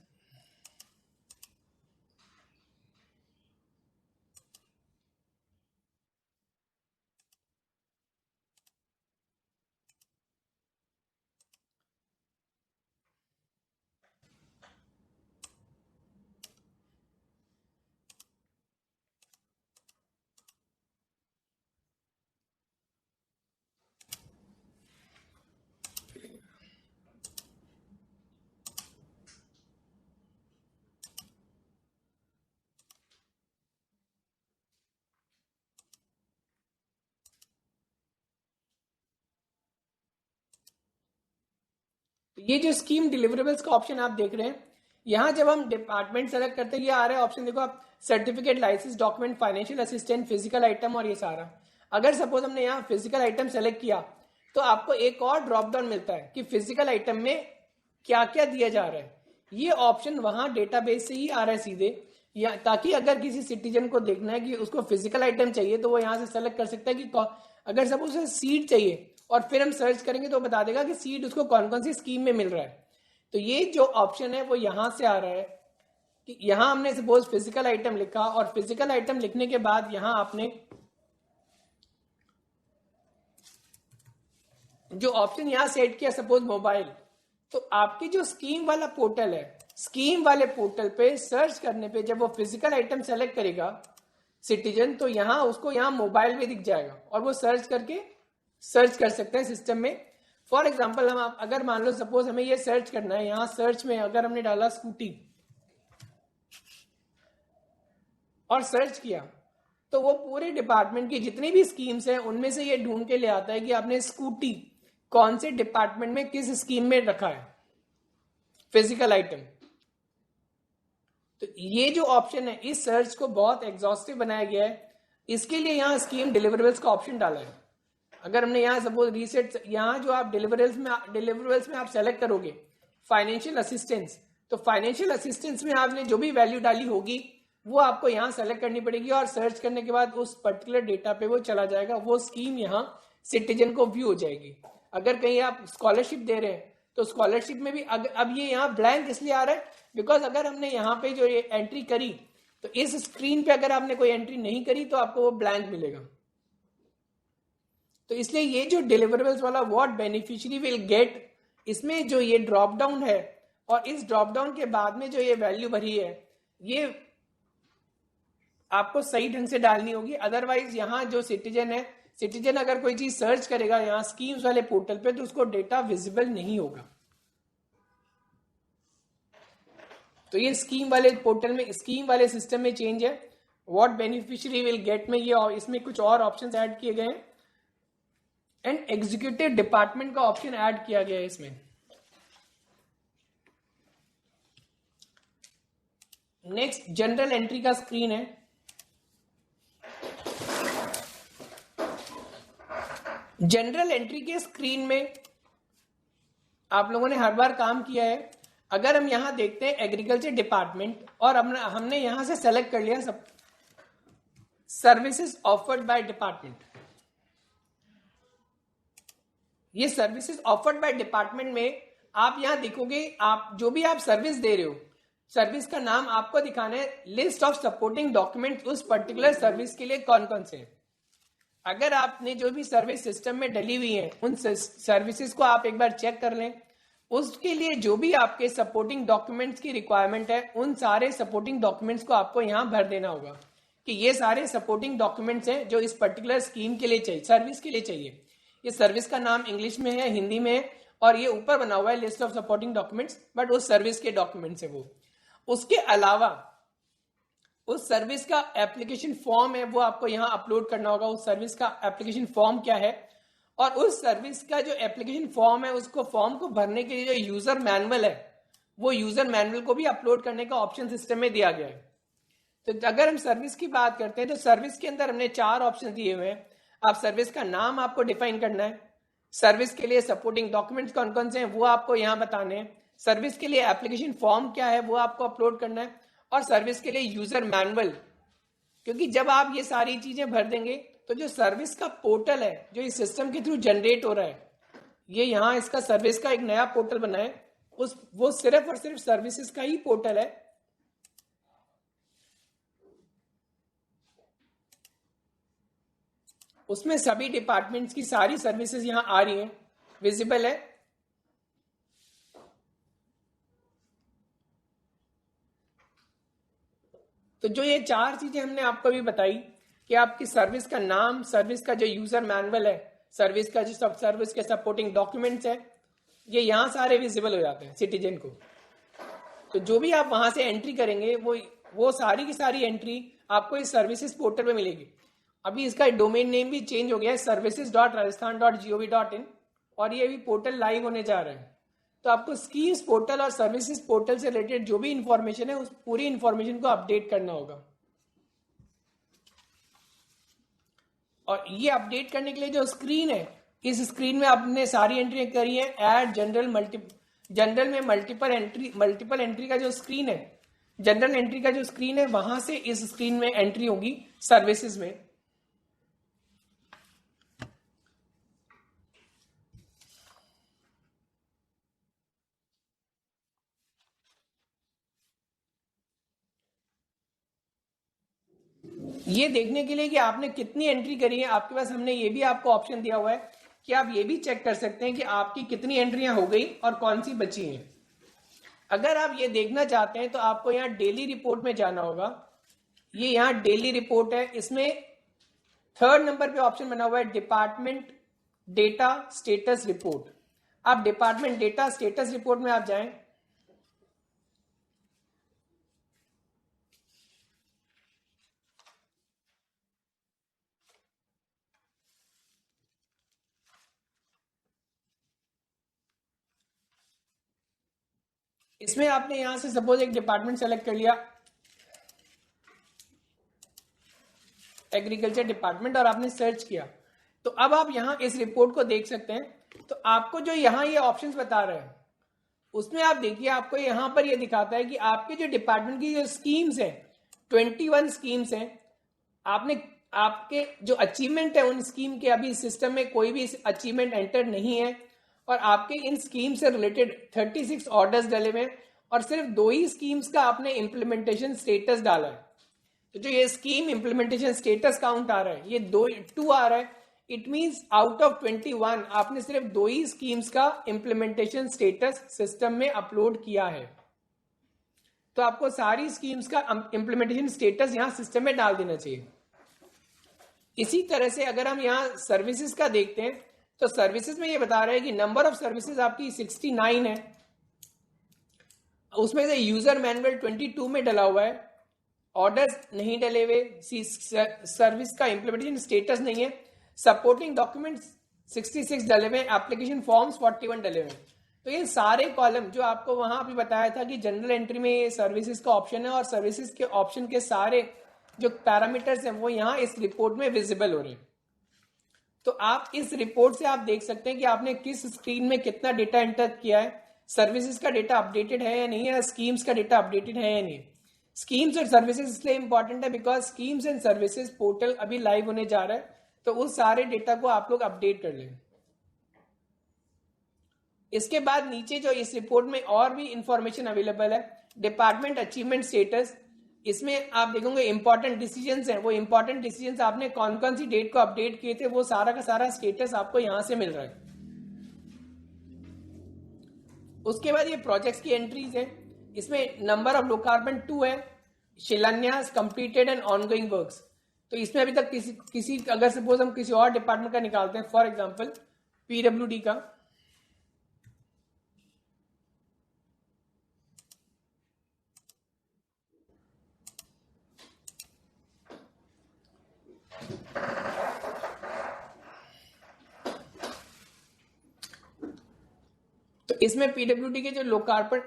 ये जो स्कीम डिलीवरेबल्स का ऑप्शन आप देख रहे हैं, यहां जब हम डिपार्टमेंट सेलेक्ट करते हैं ये आ रहा है ऑप्शन, देखो आप certificate, licence, document, financial assistant, physical item और ये सारा। अगर सपोज हमने यहाँ फिजिकल आइटम सेलेक्ट किया तो आपको एक और ड्रॉप डाउन मिलता है कि फिजिकल आइटम में क्या क्या दिया जा रहा है। ये ऑप्शन वहां डेटाबेस से ही आ रहा है सीधे, या ताकि अगर किसी सिटीजन को देखना है कि उसको फिजिकल आइटम चाहिए तो वो यहाँ से सेलेक्ट कर सकता है कि अगर सपोज उसे सीड चाहिए और फिर हम सर्च करेंगे तो बता देगा कि सीड उसको कौन कौन सी स्कीम में मिल रहा है। तो ये जो ऑप्शन है वो यहां से आ रहा है कि यहां हमने सपोज फिजिकल आइटम लिखा और फिजिकल आइटम लिखने के बाद यहां आपने जो ऑप्शन यहां सेट किया सपोज मोबाइल, तो आपकी जो स्कीम वाला पोर्टल है, स्कीम वाले पोर्टल पे सर्च करने पे जब वो फिजिकल आइटम सेलेक्ट करेगा सिटीजन तो यहां उसको यहां मोबाइल भी दिख जाएगा और वो सर्च करके सर्च कर सकते हैं सिस्टम में। फॉर एग्जाम्पल हम अगर मान लो सपोज हमें ये सर्च करना है, यहां सर्च में अगर हमने डाला स्कूटी और सर्च किया तो वो पूरे डिपार्टमेंट की जितनी भी स्कीम्स हैं उनमें से ये ढूंढ के ले आता है कि आपने स्कूटी कौन से डिपार्टमेंट में किस स्कीम में रखा है फिजिकल आइटम। तो ये जो ऑप्शन है इस सर्च को बहुत एग्जॉस्टिव बनाया गया है, इसके लिए यहाँ स्कीम डिलीवरेबल्स का ऑप्शन डाला है। अगर हमने यहाँ सपोज रीसेट, यहाँ जो आप डिलीवरेबल्स में आप सेलेक्ट करोगे फाइनेंशियल असिस्टेंस, तो फाइनेंशियल असिस्टेंस में आपने जो भी वैल्यू डाली होगी वो आपको यहाँ सेलेक्ट करनी पड़ेगी और सर्च करने के बाद उस पर्टिकुलर डेटा पे वो चला जाएगा, वो स्कीम यहाँ सिटीजन को व्यू हो जाएगी। अगर कहीं आप स्कॉलरशिप दे रहे हैं तो स्कॉलरशिप में भी अब ये यहाँ ब्लैंक इसलिए आ रहा है बिकॉज अगर हमने यहाँ पे जो ये एंट्री करी तो इस स्क्रीन पे अगर आपने कोई एंट्री नहीं करी तो आपको वो ब्लैंक मिलेगा। तो इसलिए ये जो डिलीवरेबल्स वाला व्हाट बेनिफिशियरी विल गेट, इसमें जो ये ड्रॉप डाउन है और इस ड्रॉप डाउन के बाद में जो ये वैल्यू भरी है ये आपको सही ढंग से डालनी होगी। अदरवाइज यहाँ जो सिटीजन अगर कोई चीज सर्च करेगा यहाँ स्कीम्स वाले पोर्टल पे तो उसको डेटा विजिबल नहीं होगा। तो ये स्कीम वाले पोर्टल में, स्कीम वाले सिस्टम में चेंज है। व्हाट बेनिफिशियरी विल गेट में ये इसमें कुछ और ऑप्शंस ऐड किए गए हैं एंड एग्जीक्यूटिव डिपार्टमेंट का ऑप्शन ऐड किया गया है इसमें। नेक्स्ट जनरल एंट्री का स्क्रीन है। जनरल एंट्री के स्क्रीन में आप लोगों ने हर बार काम किया है। अगर हम यहां देखते हैं एग्रीकल्चर डिपार्टमेंट और हमने यहां से सेलेक्ट कर लिया सब सर्विसेज ऑफर्ड बाय डिपार्टमेंट। ये सर्विसेज ऑफर्ड बाय डिपार्टमेंट में आप यहां देखोगे, आप जो भी आप सर्विस दे रहे हो, सर्विस का नाम आपको दिखाना है, लिस्ट ऑफ सपोर्टिंग डॉक्यूमेंट उस पर्टिकुलर सर्विस के लिए कौन कौन से हैं। अगर आपने जो भी सर्विस सिस्टम में डली हुई है उन सर्विसेज को आप एक बार चेक कर लें। उसके लिए जो भी आपके सपोर्टिंग डॉक्यूमेंट्स की रिक्वायरमेंट है उन सारे सपोर्टिंग डॉक्यूमेंट्स को आपको यहां भर देना होगा कि ये सारे सपोर्टिंग डॉक्यूमेंट्स हैं जो इस पर्टिकुलर स्कीम के लिए चाहिए, सर्विस के लिए चाहिए। ये सर्विस का नाम इंग्लिश में है, हिंदी में है और ये ऊपर बना हुआ है list of supporting documents, but उस सर्विस के डॉक्यूमेंट्स है वो। उसके अलावा उस सर्विस का एप्लीकेशन फॉर्म है वो आपको यहां अपलोड करना होगा। उस सर्विस का एप्लीकेशन फॉर्म क्या है और उस सर्विस का जो एप्लीकेशन फॉर्म है उसको फॉर्म को भरने के लिए जो यूजर मैनुअल है वो यूजर मैनुअल को भी अपलोड करने का ऑप्शन सिस्टम में दिया गया है। तो अगर हम सर्विस की बात करते हैं तो सर्विस के अंदर हमने 4 ऑप्शन दिए हुए हैं। आप सर्विस का नाम आपको डिफाइन करना है, सर्विस के लिए सपोर्टिंग डॉक्यूमेंट्स कौन कौन से हैं वो आपको यहां बताने हैं, सर्विस के लिए एप्लीकेशन फॉर्म क्या है वो आपको अपलोड करना है और सर्विस के लिए यूजर मैनुअल। क्योंकि जब आप ये सारी चीजें भर देंगे तो जो सर्विस का पोर्टल है जो इस सिस्टम के थ्रू जनरेट हो रहा है, ये यहाँ इसका सर्विस का एक नया पोर्टल बना है, वो सिर्फ और सिर्फ सर्विसेज का ही पोर्टल है। उसमें सभी डिपार्टमेंट्स की सारी सर्विसेज यहां आ रही हैं, विजिबल है। तो जो ये 4 चीजें हमने आपको भी बताई कि आपकी सर्विस का नाम, सर्विस का जो यूजर मैनुअल है, सर्विस का जो सब सर्विस के सपोर्टिंग डॉक्यूमेंट्स है, ये यहां सारे विजिबल हो जाते हैं सिटीजन को। तो जो भी आप वहां से एंट्री करेंगे वो सारी की सारी एंट्री आपको इस सर्विसेज पोर्टल पे मिलेगी। अभी इसका डोमेन नेम भी चेंज हो गया है services.rajasthan.gov.in और ये भी पोर्टल लाइव होने जा रहा है। तो आपको स्कीम्स पोर्टल और सर्विसेज पोर्टल से रिलेटेड जो भी इंफॉर्मेशन है उस पूरी इंफॉर्मेशन को अपडेट करना होगा। और ये अपडेट करने के लिए जो स्क्रीन है, इस स्क्रीन में आपने सारी एंट्री करी है। ऐड जनरल में मल्टीपल एंट्री का जो स्क्रीन है, जनरल एंट्री का जो स्क्रीन है, वहां से इस स्क्रीन में एंट्री होगी सर्विसेज में। ये देखने के लिए कि आपने कितनी एंट्री करी है, आपके पास हमने ये भी आपको ऑप्शन दिया हुआ है कि आप ये भी चेक कर सकते हैं कि आपकी कितनी एंट्रियां हो गई और कौन सी बची हैं। अगर आप ये देखना चाहते हैं तो आपको यहाँ डेली रिपोर्ट में जाना होगा। ये यहाँ डेली रिपोर्ट है, इसमें 3rd नंबर पे ऑप्शन बना हुआ है डिपार्टमेंट डेटा स्टेटस रिपोर्ट। आप डिपार्टमेंट डेटा स्टेटस रिपोर्ट में आप जाएं। इसमें आपने यहां से सपोज एक डिपार्टमेंट सेलेक्ट कर लिया, एग्रीकल्चर डिपार्टमेंट, और आपने सर्च किया। तो अब आप यहां इस रिपोर्ट को देख सकते हैं। तो आपको जो यहां ये ऑप्शंस बता रहे हैं उसमें आप देखिए, आपको यहां पर ये दिखाता है कि आपके जो डिपार्टमेंट की जो स्कीम्स हैं, 21 स्कीम्स हैं। आपके जो अचीवमेंट है उन स्कीम के अभी सिस्टम में कोई भी अचीवमेंट एंटर नहीं है और आपके इन स्कीम से रिलेटेड 36 ऑर्डर्स डले हुए और सिर्फ 2 ही स्कीम्स का आपने इम्प्लीमेंटेशन स्टेटस डाला है। तो जो ये स्कीम इम्प्लीमेंटेशन स्टेटस काउंट आ रहा है, ये 2 आ रहा है। इट मींस आउट ऑफ 21 आपने सिर्फ 2 ही स्कीम्स का इम्प्लीमेंटेशन स्टेटस सिस्टम में अपलोड किया है। तो आपको सारी स्कीम्स का इम्प्लीमेंटेशन स्टेटस यहां सिस्टम में डाल देना चाहिए। इसी तरह से अगर हम यहां सर्विसेज का देखते हैं तो सर्विसेज में ये बता रहा है कि नंबर ऑफ सर्विसेज आपकी 69 है उसमें से यूजर मैनुअल 22 में डला हुआ है, ऑर्डर्स नहीं डले हुए, सर्विस का इम्प्लीमेंटेशन स्टेटस नहीं है, सपोर्टिंग डॉक्यूमेंट्स 66 डले हुए, एप्लीकेशन फॉर्म्स 41 डले हुए। तो ये सारे कॉलम जो आपको वहां भी बताया था कि जनरल एंट्री में सर्विसेज का ऑप्शन है और सर्विसेज के ऑप्शन के सारे जो पैरामीटर्स हैं वो यहाँ इस रिपोर्ट में विजिबल हो रहे हैं। तो आप इस रिपोर्ट से आप देख सकते हैं कि आपने किस स्क्रीन में कितना डेटा एंटर किया है, सर्विसेज का डेटा अपडेटेड है या नहीं है, स्कीम्स का डेटा अपडेटेड है या नहीं। स्कीम्स और सर्विसेज इसलिए इंपॉर्टेंट है because schemes and services portal अभी लाइव होने जा रहा है, तो उस सारे डेटा को आप लोग अपडेट कर लें। इसके बाद नीचे जो इस रिपोर्ट में और भी इंफॉर्मेशन अवेलेबल है, डिपार्टमेंट अचीवमेंट स्टेटस, इसमें आप देखोगे इंपॉर्टेंट डिसीजंस हैं, वो इंपॉर्टेंट डिसीजंस आपने कौन कौन सी डेट को अपडेट किए थे वो सारा का सारा स्टेटस आपको यहां से मिल रहा है। उसके बाद ये प्रोजेक्ट्स की एंट्रीज है, इसमें नंबर ऑफ लोकार्पण 2 है, शिलान्यास, कंप्लीटेड एंड ऑनगोइंग वर्क्स। तो इसमें अभी तक किसी अगर सपोज हम किसी और डिपार्टमेंट का निकालते हैं, फॉर एग्जांपल पीडब्ल्यूडी का, तो इसमें पीडब्ल्यूडी के जो लोकार्पण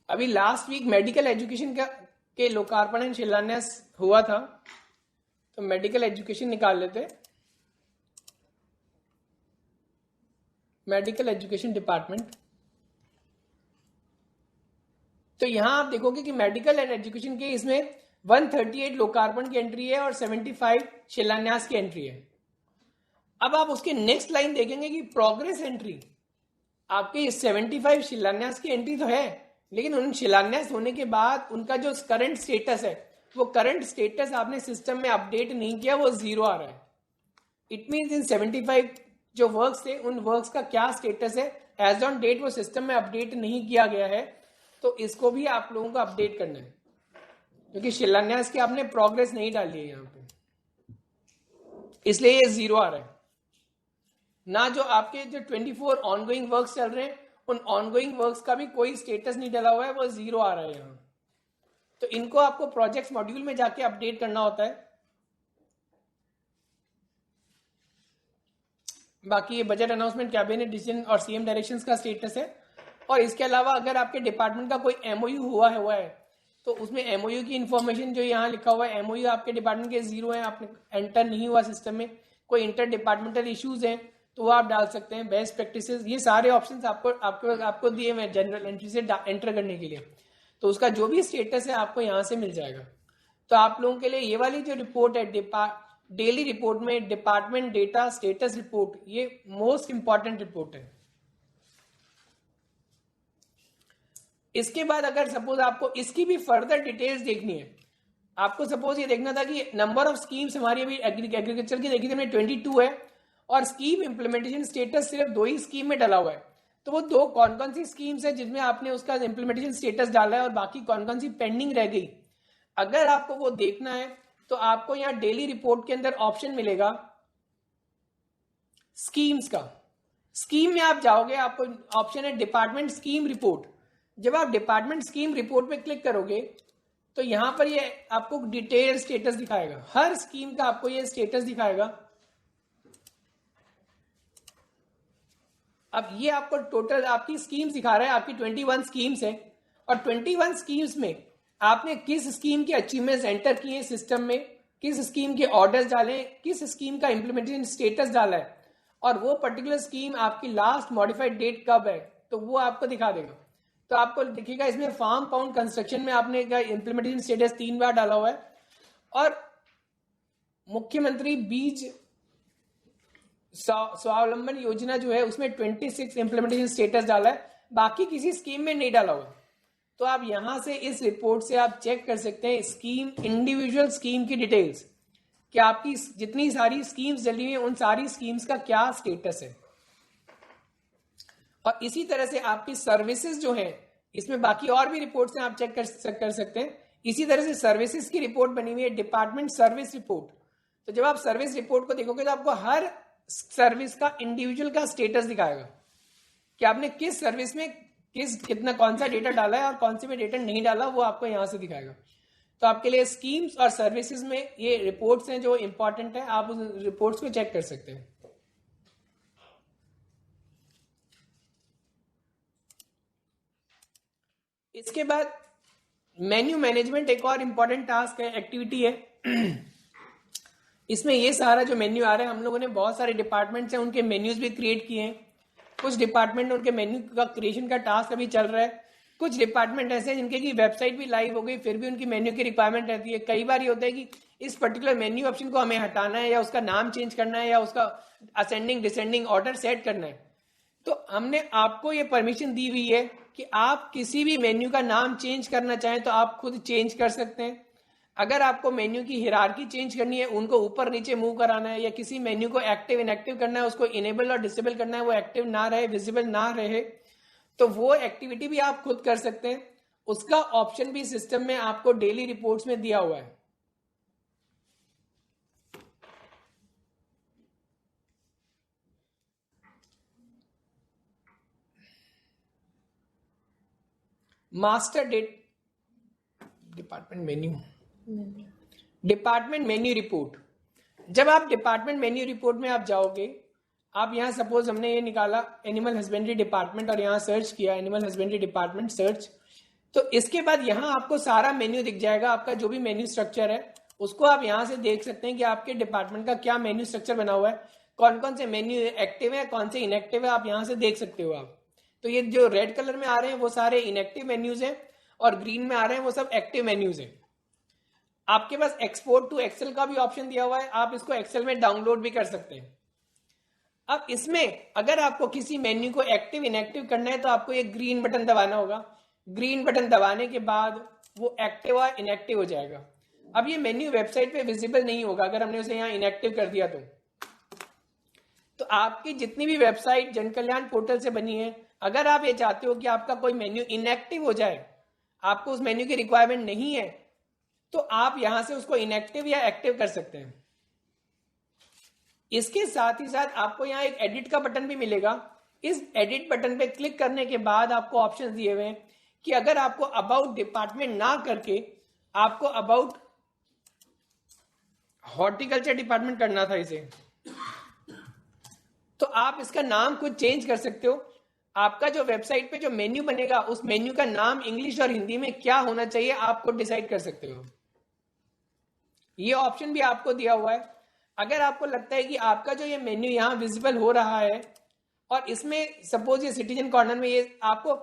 अभी लास्ट वीक मेडिकल एजुकेशन के लोकार्पण एंड शिलान्यास हुआ था, तो मेडिकल एजुकेशन निकाल लेते, मेडिकल एजुकेशन डिपार्टमेंट। तो यहां आप देखोगे कि मेडिकल एंड एजुकेशन के इसमें 138 लोकार्पण की एंट्री है और 75 शिलान्यास की एंट्री है। अब आप उसके नेक्स्ट लाइन देखेंगे कि प्रोग्रेस एंट्री, आपके 75 शिलान्यास की एंट्री तो है, लेकिन उन शिलान्यास होने के बाद उनका जो करंट स्टेटस है, वो करंट स्टेटस आपने सिस्टम में अपडेट नहीं किया, वो 0 आ रहा है। इट मीन्स इन 75 जो वर्क्स थे उन वर्क्स का क्या स्टेटस है, एज ऑन डेट वो सिस्टम में अपडेट नहीं किया गया है, तो इसको भी आप लोगों को अपडेट करना है, क्योंकि शिलान्यास की आपने प्रोग्रेस नहीं डाली है यहाँ पे, इसलिए ये 0 आ रहा है ना। जो आपके जो 24 ऑनगोइंग वर्क्स चल रहे हैं, उन ऑनगोइंग वर्क्स का भी कोई स्टेटस नहीं डला हुआ है, वो 0 आ रहा है यहाँ। तो इनको आपको प्रोजेक्ट्स मॉड्यूल में जाके अपडेट करना होता है। बाकी ये बजट अनाउंसमेंट, कैबिनेट डिसीजन और सीएम डायरेक्शंस का स्टेटस है। और इसके अलावा अगर आपके डिपार्टमेंट का कोई एमओयू हुआ है तो उसमें एमओयू की इंफॉर्मेशन जो यहाँ लिखा हुआ है, एमओयू आपके डिपार्टमेंट के 0 है, आपने एंटर नहीं हुआ सिस्टम में, कोई इंटर डिपार्टमेंटल इश्यूज हैं तो वो आप डाल सकते हैं, बेस्ट प्रैक्टिसेस, ये सारे ऑप्शंस आपको दिए हुए जनरल एंट्री से एंटर करने के लिए। तो उसका जो भी स्टेटस है आपको यहाँ से मिल जाएगा। तो आप लोगों के लिए ये वाली जो रिपोर्ट है डेली रिपोर्ट में डिपार्टमेंट डेटा स्टेटस रिपोर्ट, ये मोस्ट इंपॉर्टेंट रिपोर्ट है। इसके बाद अगर सपोज आपको इसकी भी फर्दर डिटेल्स देखनी है, आपको सपोज ये देखना था कि नंबर ऑफ स्कीम्स हमारी अभी एग्रीकल्चर की देखी थी हमने 22 है और स्कीम इंप्लीमेंटेशन स्टेटस सिर्फ 2 ही स्कीम में डला हुआ है। तो वो 2 कौन कौन सी स्कीम्स है जिसमें आपने उसका इंप्लीमेंटेशन स्टेटस डाला है और बाकी कौन कौन सी पेंडिंग रह गई, अगर आपको वो देखना है तो आपको यहाँ डेली रिपोर्ट के अंदर ऑप्शन मिलेगा स्कीम्स का। स्कीम में आप जाओगे, आपको ऑप्शन है डिपार्टमेंट स्कीम रिपोर्ट। जब आप डिपार्टमेंट स्कीम रिपोर्ट पे क्लिक करोगे तो यहां पर ये आपको डिटेल स्टेटस दिखाएगा, हर स्कीम का आपको ये स्टेटस दिखाएगा। अब ये आपको टोटल आपकी स्कीम्स दिखा रहा है, आपकी 21 स्कीम्स है और 21 स्कीम्स में आपने किस स्कीम के अचीवमेंट्स एंटर किए सिस्टम में, किस स्कीम के ऑर्डर्स डाले, किस स्कीम का इंप्लीमेंटेशन स्टेटस डाला है और वो पर्टिकुलर स्कीम आपकी लास्ट मॉडिफाइड डेट कब है, तो वो आपको दिखा देगा। तो आपको दिखेगा इसमें फार्म पाउंड कंस्ट्रक्शन में आपने इंप्लीमेंटेशन स्टेटस 3 बार डाला हुआ है और मुख्यमंत्री बीज स्वावलंबन योजना जो है उसमें 26 इंप्लीमेंटेशन स्टेटस डाला है, बाकी किसी स्कीम में नहीं डाला हुआ। तो आप यहां से इस रिपोर्ट से आप चेक कर सकते हैं स्कीम, इंडिविजुअल स्कीम की डिटेल्स, कि आपकी जितनी सारी स्कीम्स चली हुई हैं उन सारी स्कीम्स का क्या स्टेटस है। और इसी तरह से आपकी सर्विसेज जो है, इसमें बाकी और भी रिपोर्ट्स हैं, आप चेक कर सकते हैं। इसी तरह से सर्विसेज की रिपोर्ट बनी हुई है, डिपार्टमेंट सर्विस रिपोर्ट। तो जब आप सर्विस रिपोर्ट को देखोगे तो आपको हर सर्विस का इंडिविजुअल का स्टेटस दिखाएगा कि आपने किस सर्विस में कितना कौन सा डेटा डाला है और कौन से में डेटा नहीं डाला, वो आपको यहां से दिखाएगा। तो आपके लिए स्कीम्स और सर्विसेज में ये रिपोर्ट्स हैं जो इंपॉर्टेंट है, आप उस रिपोर्ट्स को चेक कर सकते हैं। इसके बाद मेन्यू मैनेजमेंट एक और इंपॉर्टेंट टास्क है, एक्टिविटी है। इसमें ये सारा जो मेन्यू आ रहा है, हम लोगों ने बहुत सारे डिपार्टमेंट्स हैं उनके मेन्यूज भी क्रिएट किए हैं। कुछ डिपार्टमेंट उनके मेन्यू का क्रिएशन का टास्क अभी चल रहा है। कुछ डिपार्टमेंट ऐसे हैं जिनके की वेबसाइट भी लाइव हो गई, फिर भी उनकी मेन्यू की रिक्वायरमेंट रहती है। कई बार ये होता है कि इस पर्टिकुलर मेन्यू ऑप्शन को हमें हटाना है या उसका नाम चेंज करना है या उसका असेंडिंग डिसेंडिंग ऑर्डर सेट करना है। तो हमने आपको ये परमिशन दी हुई है कि आप किसी भी मेन्यू का नाम चेंज करना चाहें तो आप खुद चेंज कर सकते हैं। अगर आपको मेन्यू की हिरार्की चेंज करनी है, उनको ऊपर नीचे मूव कराना है, या किसी मेन्यू को एक्टिव इनएक्टिव करना है, उसको इनेबल और डिसेबल करना है, वो एक्टिव ना रहे, विजिबल ना रहे, तो वो एक्टिविटी भी आप खुद कर सकते हैं। उसका ऑप्शन भी सिस्टम में आपको डेली रिपोर्ट्स में दिया हुआ है। Master department menu report. जब आप डिपार्टमेंट मेन्यू रिपोर्ट में आप जाओगे, आप यहां सपोज हमने ये निकाला एनिमल हस्बेंड्री डिपार्टमेंट और यहां सर्च किया एनिमल हस्बेंड्री डिपार्टमेंट सर्च, तो इसके बाद यहां आपको सारा मेन्यू दिख जाएगा। आपका जो भी मेन्यू स्ट्रक्चर है उसको आप यहां से देख सकते हैं कि आपके डिपार्टमेंट का क्या मेन्यू स्ट्रक्चर बना हुआ है, कौन कौन से मेन्यू एक्टिव है, कौन से इनएक्टिव है, आप यहां से देख सकते हो आप। तो ये जो रेड कलर में आ रहे हैं वो सारे इनएक्टिव मेन्यूज हैं और ग्रीन में आ रहे हैं वो सब एक्टिव मेन्यूज हैं। आपके पास एक्सपोर्ट टू एक्सेल का भी ऑप्शन दिया हुआ है, आप इसको एक्सेल में डाउनलोड भी कर सकते हैं। अब इसमें अगर आपको किसी मेन्यू को एक्टिव इनएक्टिव करना है तो आपको ये ग्रीन बटन दबाना होगा। ग्रीन बटन दबाने के बाद वो एक्टिव और इनएक्टिव हो जाएगा। अब ये मेन्यू वेबसाइट पे विजिबल नहीं होगा अगर हमने उसे यहाँ इनएक्टिव कर दिया तो आपकी जितनी भी वेबसाइट जन कल्याण पोर्टल से बनी है, अगर आप ये चाहते हो कि आपका कोई मेन्यू इनएक्टिव हो जाए, आपको उस मेन्यू की रिक्वायरमेंट नहीं है, तो आप यहां से उसको इनएक्टिव या एक्टिव कर सकते हैं। इसके साथ ही साथ आपको यहां एक एडिट का बटन भी मिलेगा। इस एडिट बटन पे क्लिक करने के बाद आपको ऑप्शन दिए हुए हैं कि अगर आपको अबाउट डिपार्टमेंट ना करके आपको अबाउट हॉर्टिकल्चर डिपार्टमेंट करना था इसे, तो आप इसका नाम खुद चेंज कर सकते हो। आपका जो वेबसाइट पे जो मेन्यू बनेगा उस मेन्यू का नाम इंग्लिश और हिंदी में क्या होना चाहिए आपको डिसाइड कर सकते हो। ये ऑप्शन भी आपको दिया हुआ है। अगर आपको लगता है कि आपका जो ये मेन्यू यहाँ विजिबल हो रहा है और इसमें सपोज ये सिटीजन कॉर्नर में ये आपको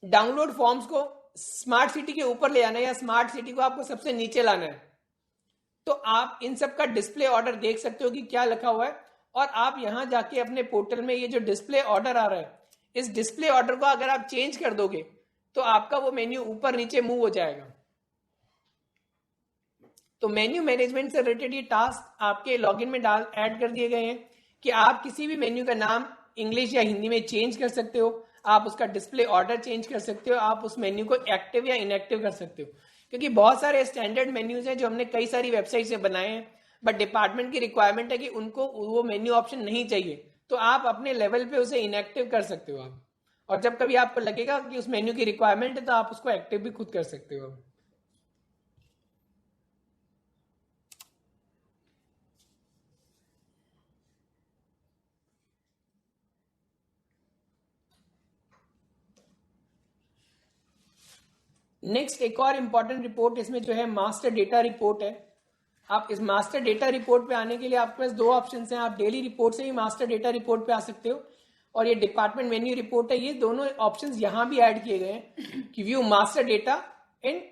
डाउनलोड फॉर्म्स को स्मार्ट सिटी के ऊपर ले आना है या स्मार्ट सिटी को आपको सबसे नीचे लाना है, तो आप इन सब का डिस्प्ले ऑर्डर देख सकते हो कि क्या लिखा हुआ है। और आप यहां जाके अपने पोर्टल में ये जो डिस्प्ले ऑर्डर आ रहा है, इस डिस्प्ले ऑर्डर को अगर आप चेंज कर दोगे तो आपका वो मेन्यू ऊपर नीचे मूव हो जाएगा। तो मेन्यू मैनेजमेंट से रिलेटेड ये टास्क आपके लॉगिन में ऐड कर दिए गए हैं कि आप किसी भी मेन्यू का नाम इंग्लिश या हिंदी में चेंज कर सकते हो, आप उसका डिस्प्ले ऑर्डर चेंज कर सकते हो, आप उस मेन्यू को एक्टिव या इनएक्टिव कर सकते हो। क्योंकि बहुत सारे स्टैंडर्ड मेन्यूज हैं जो हमने कई सारी वेबसाइट से बनाए हैं, बट डिपार्टमेंट की रिक्वायरमेंट है कि उनको वो मेन्यू ऑप्शन नहीं चाहिए, तो आप अपने लेवल पे उसे इनएक्टिव कर सकते हो आप। और जब कभी आपको लगेगा कि उस मेन्यू की रिक्वायरमेंट है तो आप उसको एक्टिव भी खुद कर सकते हो। नेक्स्ट एक और इंपॉर्टेंट रिपोर्ट इसमें जो है मास्टर डेटा रिपोर्ट है। आप इस मास्टर डेटा रिपोर्ट पे आने के लिए आपके पास दो ऑप्शन हैं। आप डेली रिपोर्ट से ही मास्टर डेटा रिपोर्ट पे आ सकते हो और ये डिपार्टमेंट मेन्यू रिपोर्ट है। ये दोनों ऑप्शंस यहां भी ऐड किए गए हैं कि view master data in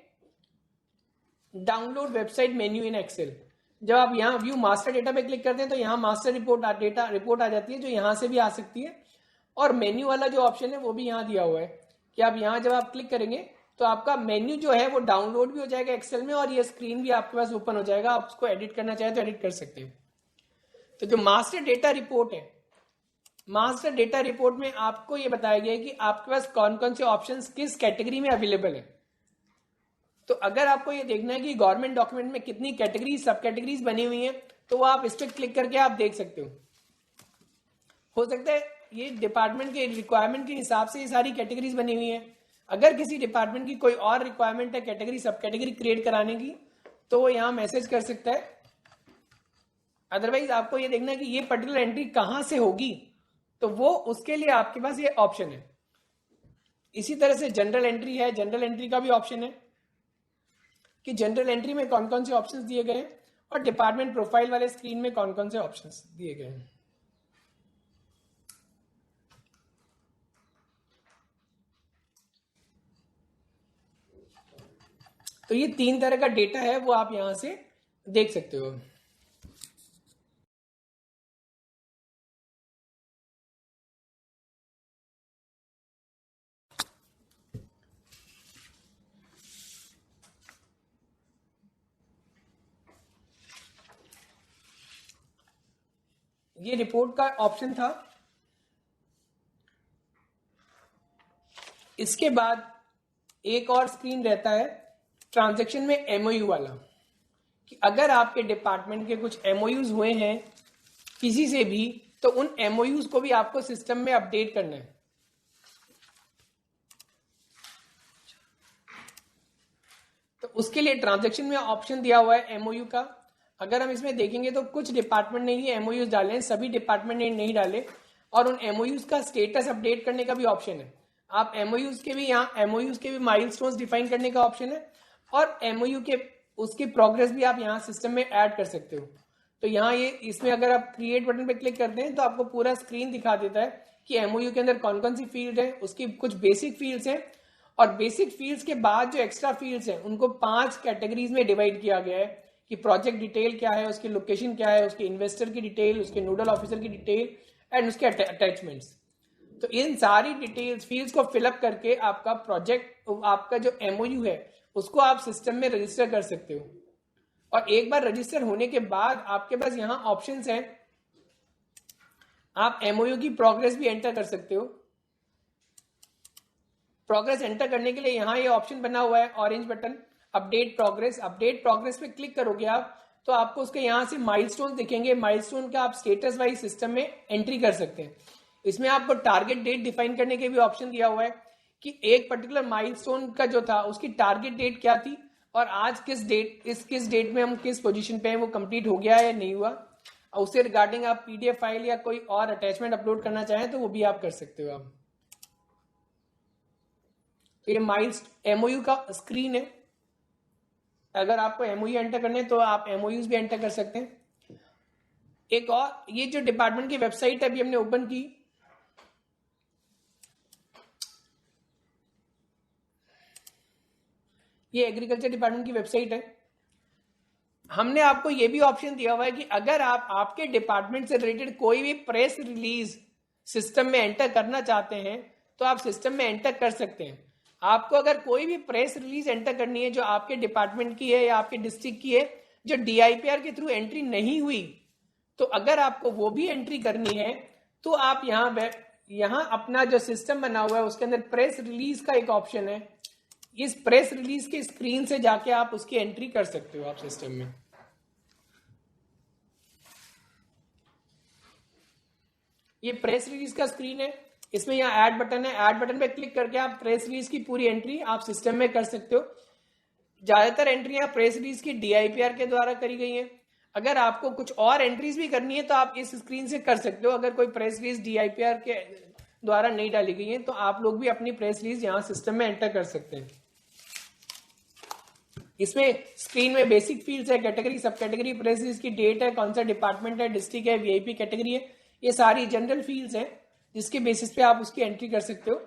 download website menu in Excel. जब आप यहाँ व्यू मास्टर डेटा पे क्लिक करते हैं तो यहाँ मास्टर डेटा रिपोर्ट आ जाती है जो यहाँ से भी आ सकती है। और मेन्यू वाला जो ऑप्शन है वो भी यहाँ दिया हुआ है कि आप यहाँ जब आप क्लिक करेंगे तो आपका मेन्यू जो है वो डाउनलोड भी हो जाएगा एक्सेल में और ये स्क्रीन भी आपके पास ओपन हो जाएगा। आप उसको एडिट करना चाहे तो एडिट कर सकते हैं। तो जो मास्टर डेटा रिपोर्ट है, मास्टर डेटा रिपोर्ट में आपको ये बताया गया है कि आपके पास कौन कौन से ऑप्शंस किस कैटेगरी में अवेलेबल है। तो अगर आपको ये देखना है कि गवर्नमेंट डॉक्यूमेंट में कितनी कैटेगरीज सब कैटेगरीज बनी हुई हैं, तो वो आप इस पर क्लिक करके आप देख सकते हो सकता है ये डिपार्टमेंट के रिक्वायरमेंट के हिसाब से ये सारी कैटेगरीज बनी हुई हैं। अगर किसी डिपार्टमेंट की कोई और रिक्वायरमेंट है कैटेगरी सब कैटेगरी क्रिएट कराने की, तो वो यहाँ मैसेज कर सकता है। अदरवाइज आपको ये देखना है कि ये पर्टिकुलर एंट्री कहां से होगी, तो वो उसके लिए आपके पास ये ऑप्शन है। इसी तरह से जनरल एंट्री है, जनरल एंट्री का भी ऑप्शन है कि जनरल एंट्री में कौन कौन से ऑप्शंस दिए गए हैं और डिपार्टमेंट प्रोफाइल वाले स्क्रीन में कौन कौन से ऑप्शंस दिए गए हैं। तो ये 3 तरह का डेटा है, वो आप यहां से देख सकते हो। ये रिपोर्ट का ऑप्शन था। इसके बाद एक और स्क्रीन रहता है ट्रांजैक्शन में एमओयू वाला, कि अगर आपके डिपार्टमेंट के कुछ एमओयूज हुए हैं किसी से भी, तो उन एमओयूज को भी आपको सिस्टम में अपडेट करना है। तो उसके लिए ट्रांजैक्शन में ऑप्शन दिया हुआ है एमओयू का। अगर हम इसमें देखेंगे तो कुछ डिपार्टमेंट ने ही एमओयूज डाले हैं, सभी डिपार्टमेंट ने नहीं डाले। और उन एमओयूज का स्टेटस अपडेट करने का भी ऑप्शन है। आप एमओयूज के भी यहाँ एमओयूज के भी माइलस्टोन्स डिफाइन करने का ऑप्शन है, और एमओयू के उसकी प्रोग्रेस भी आप यहाँ सिस्टम में ऐड कर सकते हो। तो यहाँ ये इसमें अगर आप क्रिएट बटन पे क्लिक करते हैं तो आपको पूरा स्क्रीन दिखा देता है कि एमओयू के अंदर कौन कौन सी फील्ड है, उसकी कुछ बेसिक फील्ड्स हैं, और बेसिक फील्ड्स के बाद जो एक्स्ट्रा फील्ड्स हैं उनको 5 कैटेगरीज में डिवाइड किया गया है कि प्रोजेक्ट डिटेल क्या है, उसकी लोकेशन क्या है, उसके इन्वेस्टर की डिटेल, उसके नोडल ऑफिसर की डिटेल एंड उसके अटैचमेंट्स। तो इन सारी डिटेल्स फील्ड्स को फिलअप करके आपका प्रोजेक्ट, आपका जो एमओयू है उसको आप सिस्टम में रजिस्टर कर सकते हो। और एक बार रजिस्टर होने के बाद आपके पास यहाँ ऑप्शंस हैं, आप एमओयू की प्रोग्रेस भी एंटर कर सकते हो। प्रोग्रेस एंटर करने के लिए यहाँ ये ऑप्शन बना हुआ है orange button, update progress. Update progress पे क्लिक करोगे आप तो आपको उसके यहाँ से माइलस्टोन दिखेंगे। माइलस्टोन का आप स्टेटस वाइज सिस्टम में एंट्री कर सकते हैं। इसमें आपको टारगेट डेट डिफाइन करने के भी ऑप्शन दिया हुआ है कि एक पर्टिकुलर माइलस्टोन का जो था उसकी टारगेट डेट क्या थी, और आज किस डेट में हम किस पोजीशन पे हैं, वो कंप्लीट हो गया है या नहीं हुआ। और उससे रिगार्डिंग आप पीडीएफ फाइल या कोई और अटैचमेंट अपलोड करना चाहें तो वो भी आप कर सकते हो। आप तो ये एमओयू का स्क्रीन है। अगर आपको एमओयू एंटर करने तो आप एमओयूज भी एंटर कर सकते हैं। एक और ये जो डिपार्टमेंट की वेबसाइट है अभी हमने ओपन की, ये एग्रीकल्चर डिपार्टमेंट की वेबसाइट है। हमने आपको ये भी ऑप्शन दिया हुआ है कि अगर आप आपके डिपार्टमेंट से रिलेटेड कोई भी प्रेस रिलीज सिस्टम में एंटर करना चाहते हैं तो आप सिस्टम में एंटर कर सकते हैं। आपको अगर कोई भी प्रेस रिलीज एंटर करनी है जो आपके डिपार्टमेंट की है या आपके डिस्ट्रिक्ट की है, जो डीआईपीआर के थ्रू एंट्री नहीं हुई, तो अगर आपको वो भी एंट्री करनी है तो आप यहाँ अपना जो सिस्टम बना हुआ है उसके अंदर प्रेस रिलीज का एक ऑप्शन है। इस प्रेस रिलीज के स्क्रीन से जाके आप उसकी एंट्री कर सकते हो आप सिस्टम में। ये प्रेस रिलीज का स्क्रीन है। इसमें यहाँ ऐड बटन है, ऐड बटन पे क्लिक करके आप प्रेस रिलीज की पूरी एंट्री आप सिस्टम में कर सकते हो। ज्यादातर एंट्रियां प्रेस रिलीज की डीआईपीआर के द्वारा करी गई हैं। अगर आपको कुछ और एंट्रीज भी करनी है तो आप इस स्क्रीन से कर सकते हो। अगर कोई प्रेस रिलीज डीआईपीआर के द्वारा नहीं डाली गई है तो आप लोग भी अपनी प्रेस रिलीज यहाँ सिस्टम में एंटर कर सकते हैं। इसमें स्क्रीन में बेसिक फील्ड्स है, कैटेगरी, सब कैटेगरी, प्रेस रिलीज की डेट है, कौन सा डिपार्टमेंट है, डिस्ट्रिक्ट है, वीआईपी कैटेगरी है, ये सारी जनरल फील्ड्स हैं जिसके बेसिस पे आप उसकी एंट्री कर सकते हो।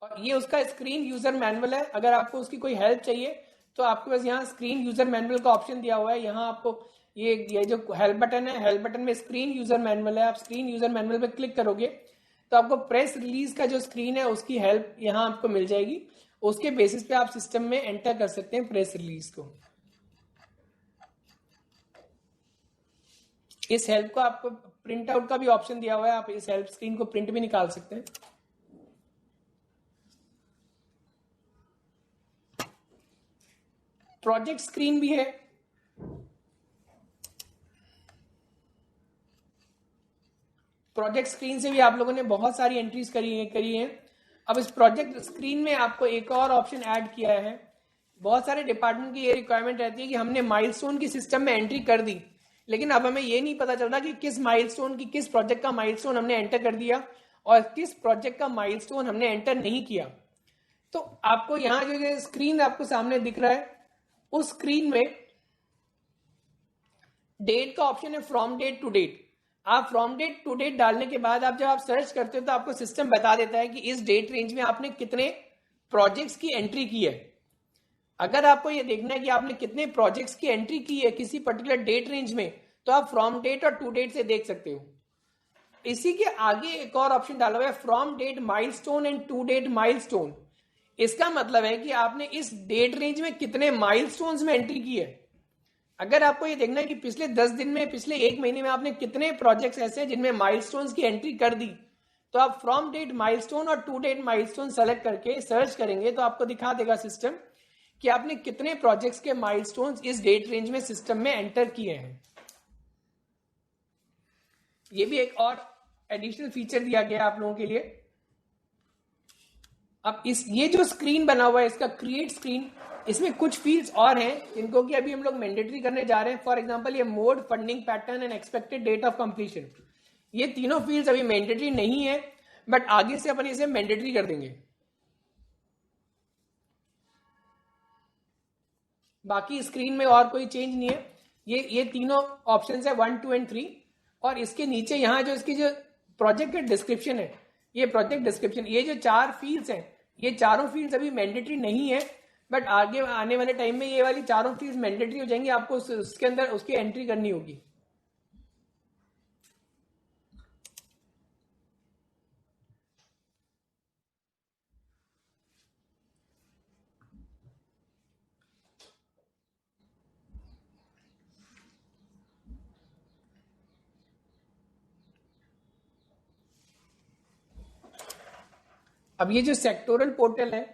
और ये उसका स्क्रीन यूजर मैनुअल है। अगर आपको उसकी कोई हेल्प चाहिए तो आपके पास यहाँ स्क्रीन यूजर मैनुअल का ऑप्शन दिया हुआ है। यहाँ आपको ये जो हेल्प बटन है, हेल्प बटन में स्क्रीन यूजर मैनुअल है। आप स्क्रीन यूजर मैनुअल पे क्लिक करोगे तो आपको प्रेस रिलीज का जो स्क्रीन है उसकी हेल्प यहाँ आपको मिल जाएगी। उसके बेसिस पे आप सिस्टम में एंटर कर सकते हैं प्रेस रिलीज को। इस हेल्प को आपको प्रिंट आउट का भी ऑप्शन दिया हुआ है, आप इस हेल्प स्क्रीन को प्रिंट भी निकाल सकते हैं। प्रोजेक्ट स्क्रीन भी है। प्रोजेक्ट स्क्रीन से भी आप लोगों ने बहुत सारी एंट्रीज करी है। अब इस प्रोजेक्ट स्क्रीन में आपको एक और ऑप्शन ऐड किया है। बहुत सारे डिपार्टमेंट की ये रिक्वायरमेंट रहती है कि हमने माइलस्टोन की सिस्टम में एंट्री कर दी, लेकिन अब हमें ये नहीं पता चलता कि किस माइलस्टोन की, किस प्रोजेक्ट का माइलस्टोन हमने एंटर कर दिया और किस प्रोजेक्ट का माइलस्टोन हमने एंटर नहीं किया। तो आपको यहाँ जो स्क्रीन आपको सामने दिख रहा है, उस स्क्रीन में डेट का ऑप्शन है, फ्रॉम डेट टू डेट। आप फ्रॉम डेट टू डेट डालने के बाद आप जब आप सर्च करते हो तो आपको सिस्टम बता देता है कि इस डेट रेंज में आपने कितने प्रोजेक्ट्स की एंट्री की है। अगर आपको ये देखना है कि आपने कितने प्रोजेक्ट्स की एंट्री की है किसी पर्टिकुलर डेट रेंज में, तो आप फ्रॉम डेट और टू डेट से देख सकते हो। इसी के आगे एक और ऑप्शन डाला हुआ है, from date milestone and to date milestone. इसका मतलब है कि आपने इस डेट रेंज में कितने माइलस्टोन्स में एंट्री की है। अगर आपको ये देखना है कि पिछले 10 दिन में, पिछले 1 महीने में आपने कितने प्रोजेक्ट्स ऐसे हैं जिनमें माइलस्टोन्स की एंट्री कर दी, तो आप फ्रॉम डेट माइलस्टोन और टू डेट माइलस्टोन सेलेक्ट करके सर्च करेंगे तो आपको दिखा देगा सिस्टम कि आपने कितने प्रोजेक्ट्स के माइलस्टोन्स इस डेट रेंज में सिस्टम में एंटर किए हैं। ये भी एक और एडिशनल फीचर दिया गया आप लोगों के लिए। अब ये जो स्क्रीन बना हुआ है इसका क्रिएट स्क्रीन, इसमें कुछ फील्ड्स और हैं जिनको कि अभी हम लोग मैंडेटरी करने जा रहे हैं। फॉर एग्जांपल ये mode, funding pattern and expected date of completion, ये तीनों फील्ड्स अभी मैंडेटरी नहीं है, बट आगे से अपन इसे मैंडेटरी कर देंगे। बाकी स्क्रीन में और कोई चेंज नहीं है। ये तीनों ऑप्शंस है 1, 2 एंड 3। और इसके नीचे यहाँ जो इसकी जो प्रोजेक्ट का डिस्क्रिप्शन है, ये प्रोजेक्ट डिस्क्रिप्शन, ये जो 4 फील्ड्स हैं, ये चारों फील्ड्स अभी मैंडेटरी नहीं है, बट आगे आने वाले टाइम में ये वाली चारों फील्ड्स मैंडेटरी हो जाएंगी। आपको उसके अंदर उसकी एंट्री करनी होगी। अब ये जो सेक्टोरल पोर्टल है,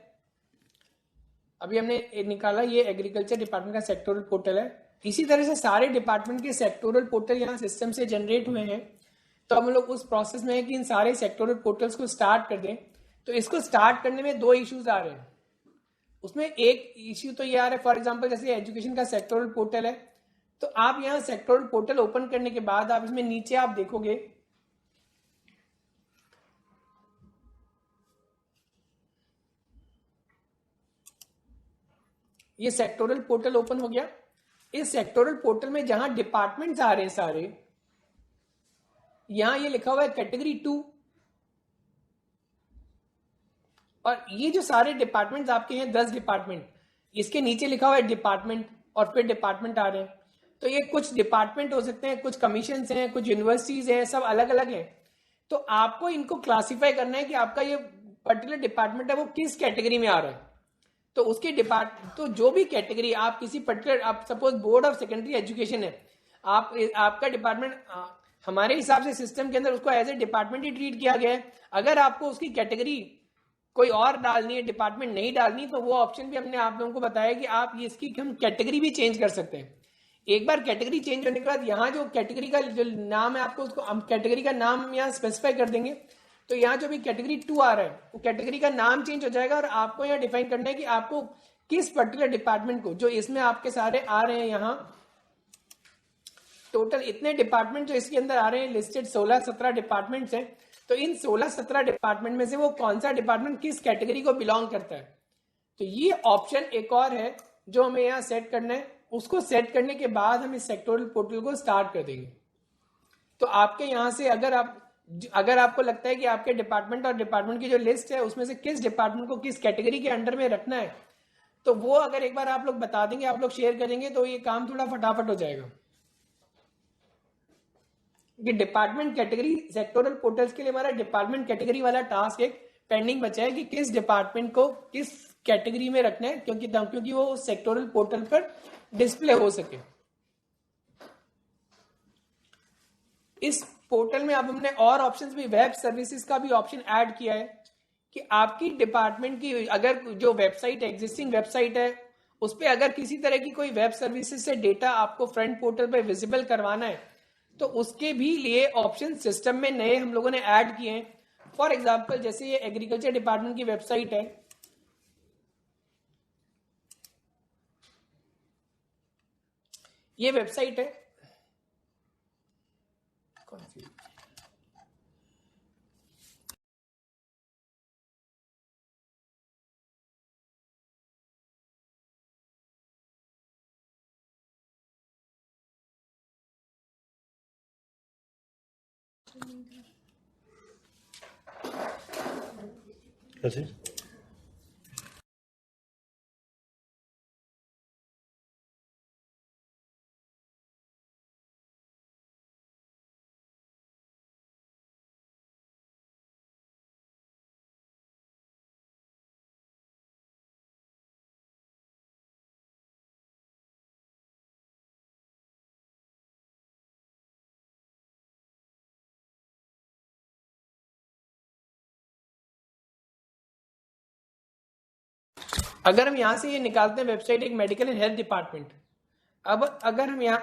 अभी हमने निकाला, ये एग्रीकल्चर डिपार्टमेंट का सेक्टोरल पोर्टल है। इसी तरह से सारे डिपार्टमेंट के सेक्टोरल पोर्टल यहाँ सिस्टम से जनरेट हुए हैं। तो हम लोग उस प्रोसेस में है कि इन सारे सेक्टोरल पोर्टल्स को स्टार्ट कर दें। तो इसको स्टार्ट करने में 2 इश्यूज आ रहे हैं। उसमें एक इश्यू तो ये आ रहा है, फॉर एग्जाम्पल जैसे एजुकेशन का सेक्टोरल पोर्टल है, तो आप यहाँ सेक्टोरल पोर्टल ओपन करने के बाद आप इसमें नीचे आप देखोगे ये सेक्टोरल पोर्टल ओपन हो गया। इस सेक्टोरल पोर्टल में जहां डिपार्टमेंट्स आ रहे हैं सारे, यहां ये लिखा हुआ है कैटेगरी 2, और ये जो सारे डिपार्टमेंट्स आपके हैं 10 डिपार्टमेंट, इसके नीचे लिखा हुआ है डिपार्टमेंट और फिर डिपार्टमेंट आ रहे हैं। तो ये कुछ डिपार्टमेंट हो सकते हैं, कुछ कमीशन हैं, कुछ यूनिवर्सिटीज हैं, सब अलग अलग हैं। तो आपको इनको क्लासिफाई करना है कि आपका ये पर्टिकुलर डिपार्टमेंट है वो किस कैटेगरी में आ रहा है। तो उसके तो जो भी कैटेगरी आप किसी पर्टिकुलर, आप suppose board of secondary education है, आपका डिपार्टमेंट, हमारे हिसाब से सिस्टम के अंदर उसको एज ए डिपार्टमेंट ही ट्रीट किया गया है। अगर आपको उसकी कैटेगरी कोई और डालनी है, डिपार्टमेंट नहीं डालनी, तो वो ऑप्शन भी हमने आप लोगों को बताया कि आप इसकी हम कैटेगरी भी चेंज कर सकते हैं। एक बार कैटेगरी चेंज होने के बाद यहाँ जो कैटेगरी का जो नाम है, आपको उसको हम कैटेगरी का नाम यहाँ स्पेसिफाई कर देंगे। तो यहाँ जो भी कैटेगरी 2 आ रहा है वो कैटेगरी का नाम चेंज हो जाएगा, और आपको यहाँ डिफाइन करना है कि आपको किस पर्टिकुलर डिपार्टमेंट को, जो इसमें आपके सारे आ रहे हैं, यहाँ टोटल इतने डिपार्टमेंट जो इसके अंदर आ रहे हैं लिस्टेड 16-17 डिपार्टमेंट्स हैं। तो इन 16-17 डिपार्टमेंट में से वो कौन सा डिपार्टमेंट किस कैटेगरी को बिलोंग करता है। तो ये ऑप्शन एक और है जो हमें यहाँ सेट करना है। उसको सेट करने के बाद हम इस सेक्टोरल पोर्टल को स्टार्ट कर देंगे। तो आपके यहाँ से अगर आपको लगता है कि आपके डिपार्टमेंट और डिपार्टमेंट की जो लिस्ट है उसमें से किस डिपार्टमेंट को किस कैटेगरी के अंडर में रखना है, तो वो अगर एक बार आप लोग बता देंगे, आप लोग शेयर करेंगे, तो ये काम थोड़ा फटाफट हो जाएगा। कि डिपार्टमेंट कैटेगरी सेक्टोरल पोर्टल्स के लिए हमारा डिपार्टमेंट कैटेगरी वाला टास्क एक पेंडिंग बचा है कि किस डिपार्टमेंट को किस कैटेगरी में रखना है, क्योंकि वो सेक्टोरल पोर्टल पर डिस्प्ले हो सके। इस पोर्टल में अब हमने और ऑप्शंस भी, वेब सर्विसेज का भी ऑप्शन ऐड किया है कि आपकी डिपार्टमेंट की अगर जो वेबसाइट, एग्जिस्टिंग वेबसाइट है, उस पर अगर किसी तरह की कोई वेब सर्विसेज से डेटा आपको फ्रंट पोर्टल पे विजिबल करवाना है तो उसके भी लिए ऑप्शन सिस्टम में नए हम लोगों ने ऐड किए हैं। फॉर एग्जाम्पल जैसे ये एग्रीकल्चर डिपार्टमेंट की वेबसाइट है, ये वेबसाइट है, कौन सी, कैसे? अगर हम यहां से ये निकालते हैं वेबसाइट एक मेडिकल एंड हेल्थ डिपार्टमेंट, अब अगर हम यहां,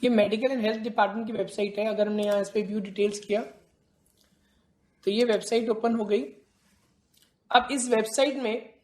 ये मेडिकल एंड हेल्थ डिपार्टमेंट की वेबसाइट है। अगर हमने यहाँ इस पे व्यू डिटेल्स किया तो ये वेबसाइट ओपन हो गई। अब इस वेबसाइट में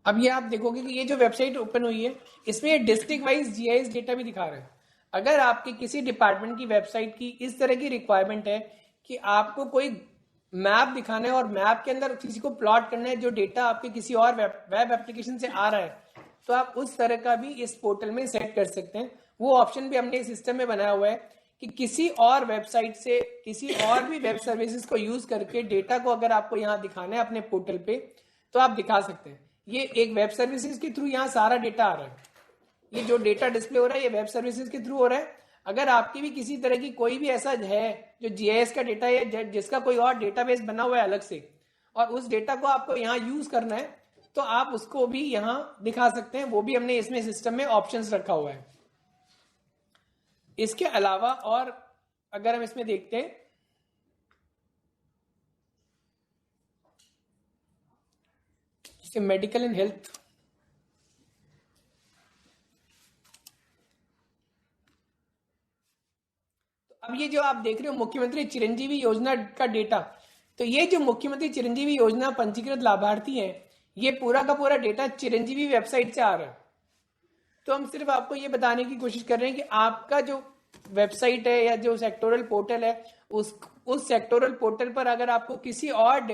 अब ये आप देखोगे कि ये जो वेबसाइट ओपन हुई है इसमें ये डिस्ट्रिक्ट वाइज जीआईएस डेटा भी दिखा रहा है। अगर आपके किसी डिपार्टमेंट की वेबसाइट की इस तरह की रिक्वायरमेंट है कि आपको कोई मैप दिखाना है और मैप के अंदर किसी को प्लॉट करना है जो डेटा आपके किसी और वेब एप्लीकेशन से आ रहा है, तो आप उस तरह का भी इस पोर्टल में सेट कर सकते हैं। वो ऑप्शन भी हमने इस सिस्टम में बनाया हुआ है कि किसी और वेबसाइट से किसी और भी वेब सर्विसेज को यूज करके डेटा को अगर आपको यहाँ दिखाना है अपने पोर्टल पे तो आप दिखा सकते हैं। ये एक वेब सर्विसेज के थ्रू यहाँ सारा डेटा आ रहा है। ये जो डेटा डिस्प्ले हो रहा है ये वेब सर्विसेज के थ्रू हो रहा है। अगर आपकी भी किसी तरह की कोई भी ऐसा है जो जीआईएस का डेटा है जिसका कोई और डेटाबेस बना हुआ है अलग से और उस डेटा को आपको यहाँ यूज करना है तो आप उसको भी यहाँ दिखा सकते हैं। वो भी हमने इसमें सिस्टम में ऑप्शंस रखा हुआ है। इसके अलावा और अगर हम इसमें देखते हैं जैसे मेडिकल एंड हेल्थ, अब ये जो आप देख रहे हो मुख्यमंत्री चिरंजीवी योजना का डेटा, तो ये जो मुख्यमंत्री चिरंजीवी योजना पंजीकृत लाभार्थी हैं ये पूरा का पूरा डेटा चिरंजीवी वेबसाइट से आ रहा है। तो हम सिर्फ आपको ये बताने की कोशिश कर रहे हैं कि आपका जो वेबसाइट है या जो सेक्टोरल पोर्टल है उस सेक्टोरल पोर्टल पर अगर आपको किसी और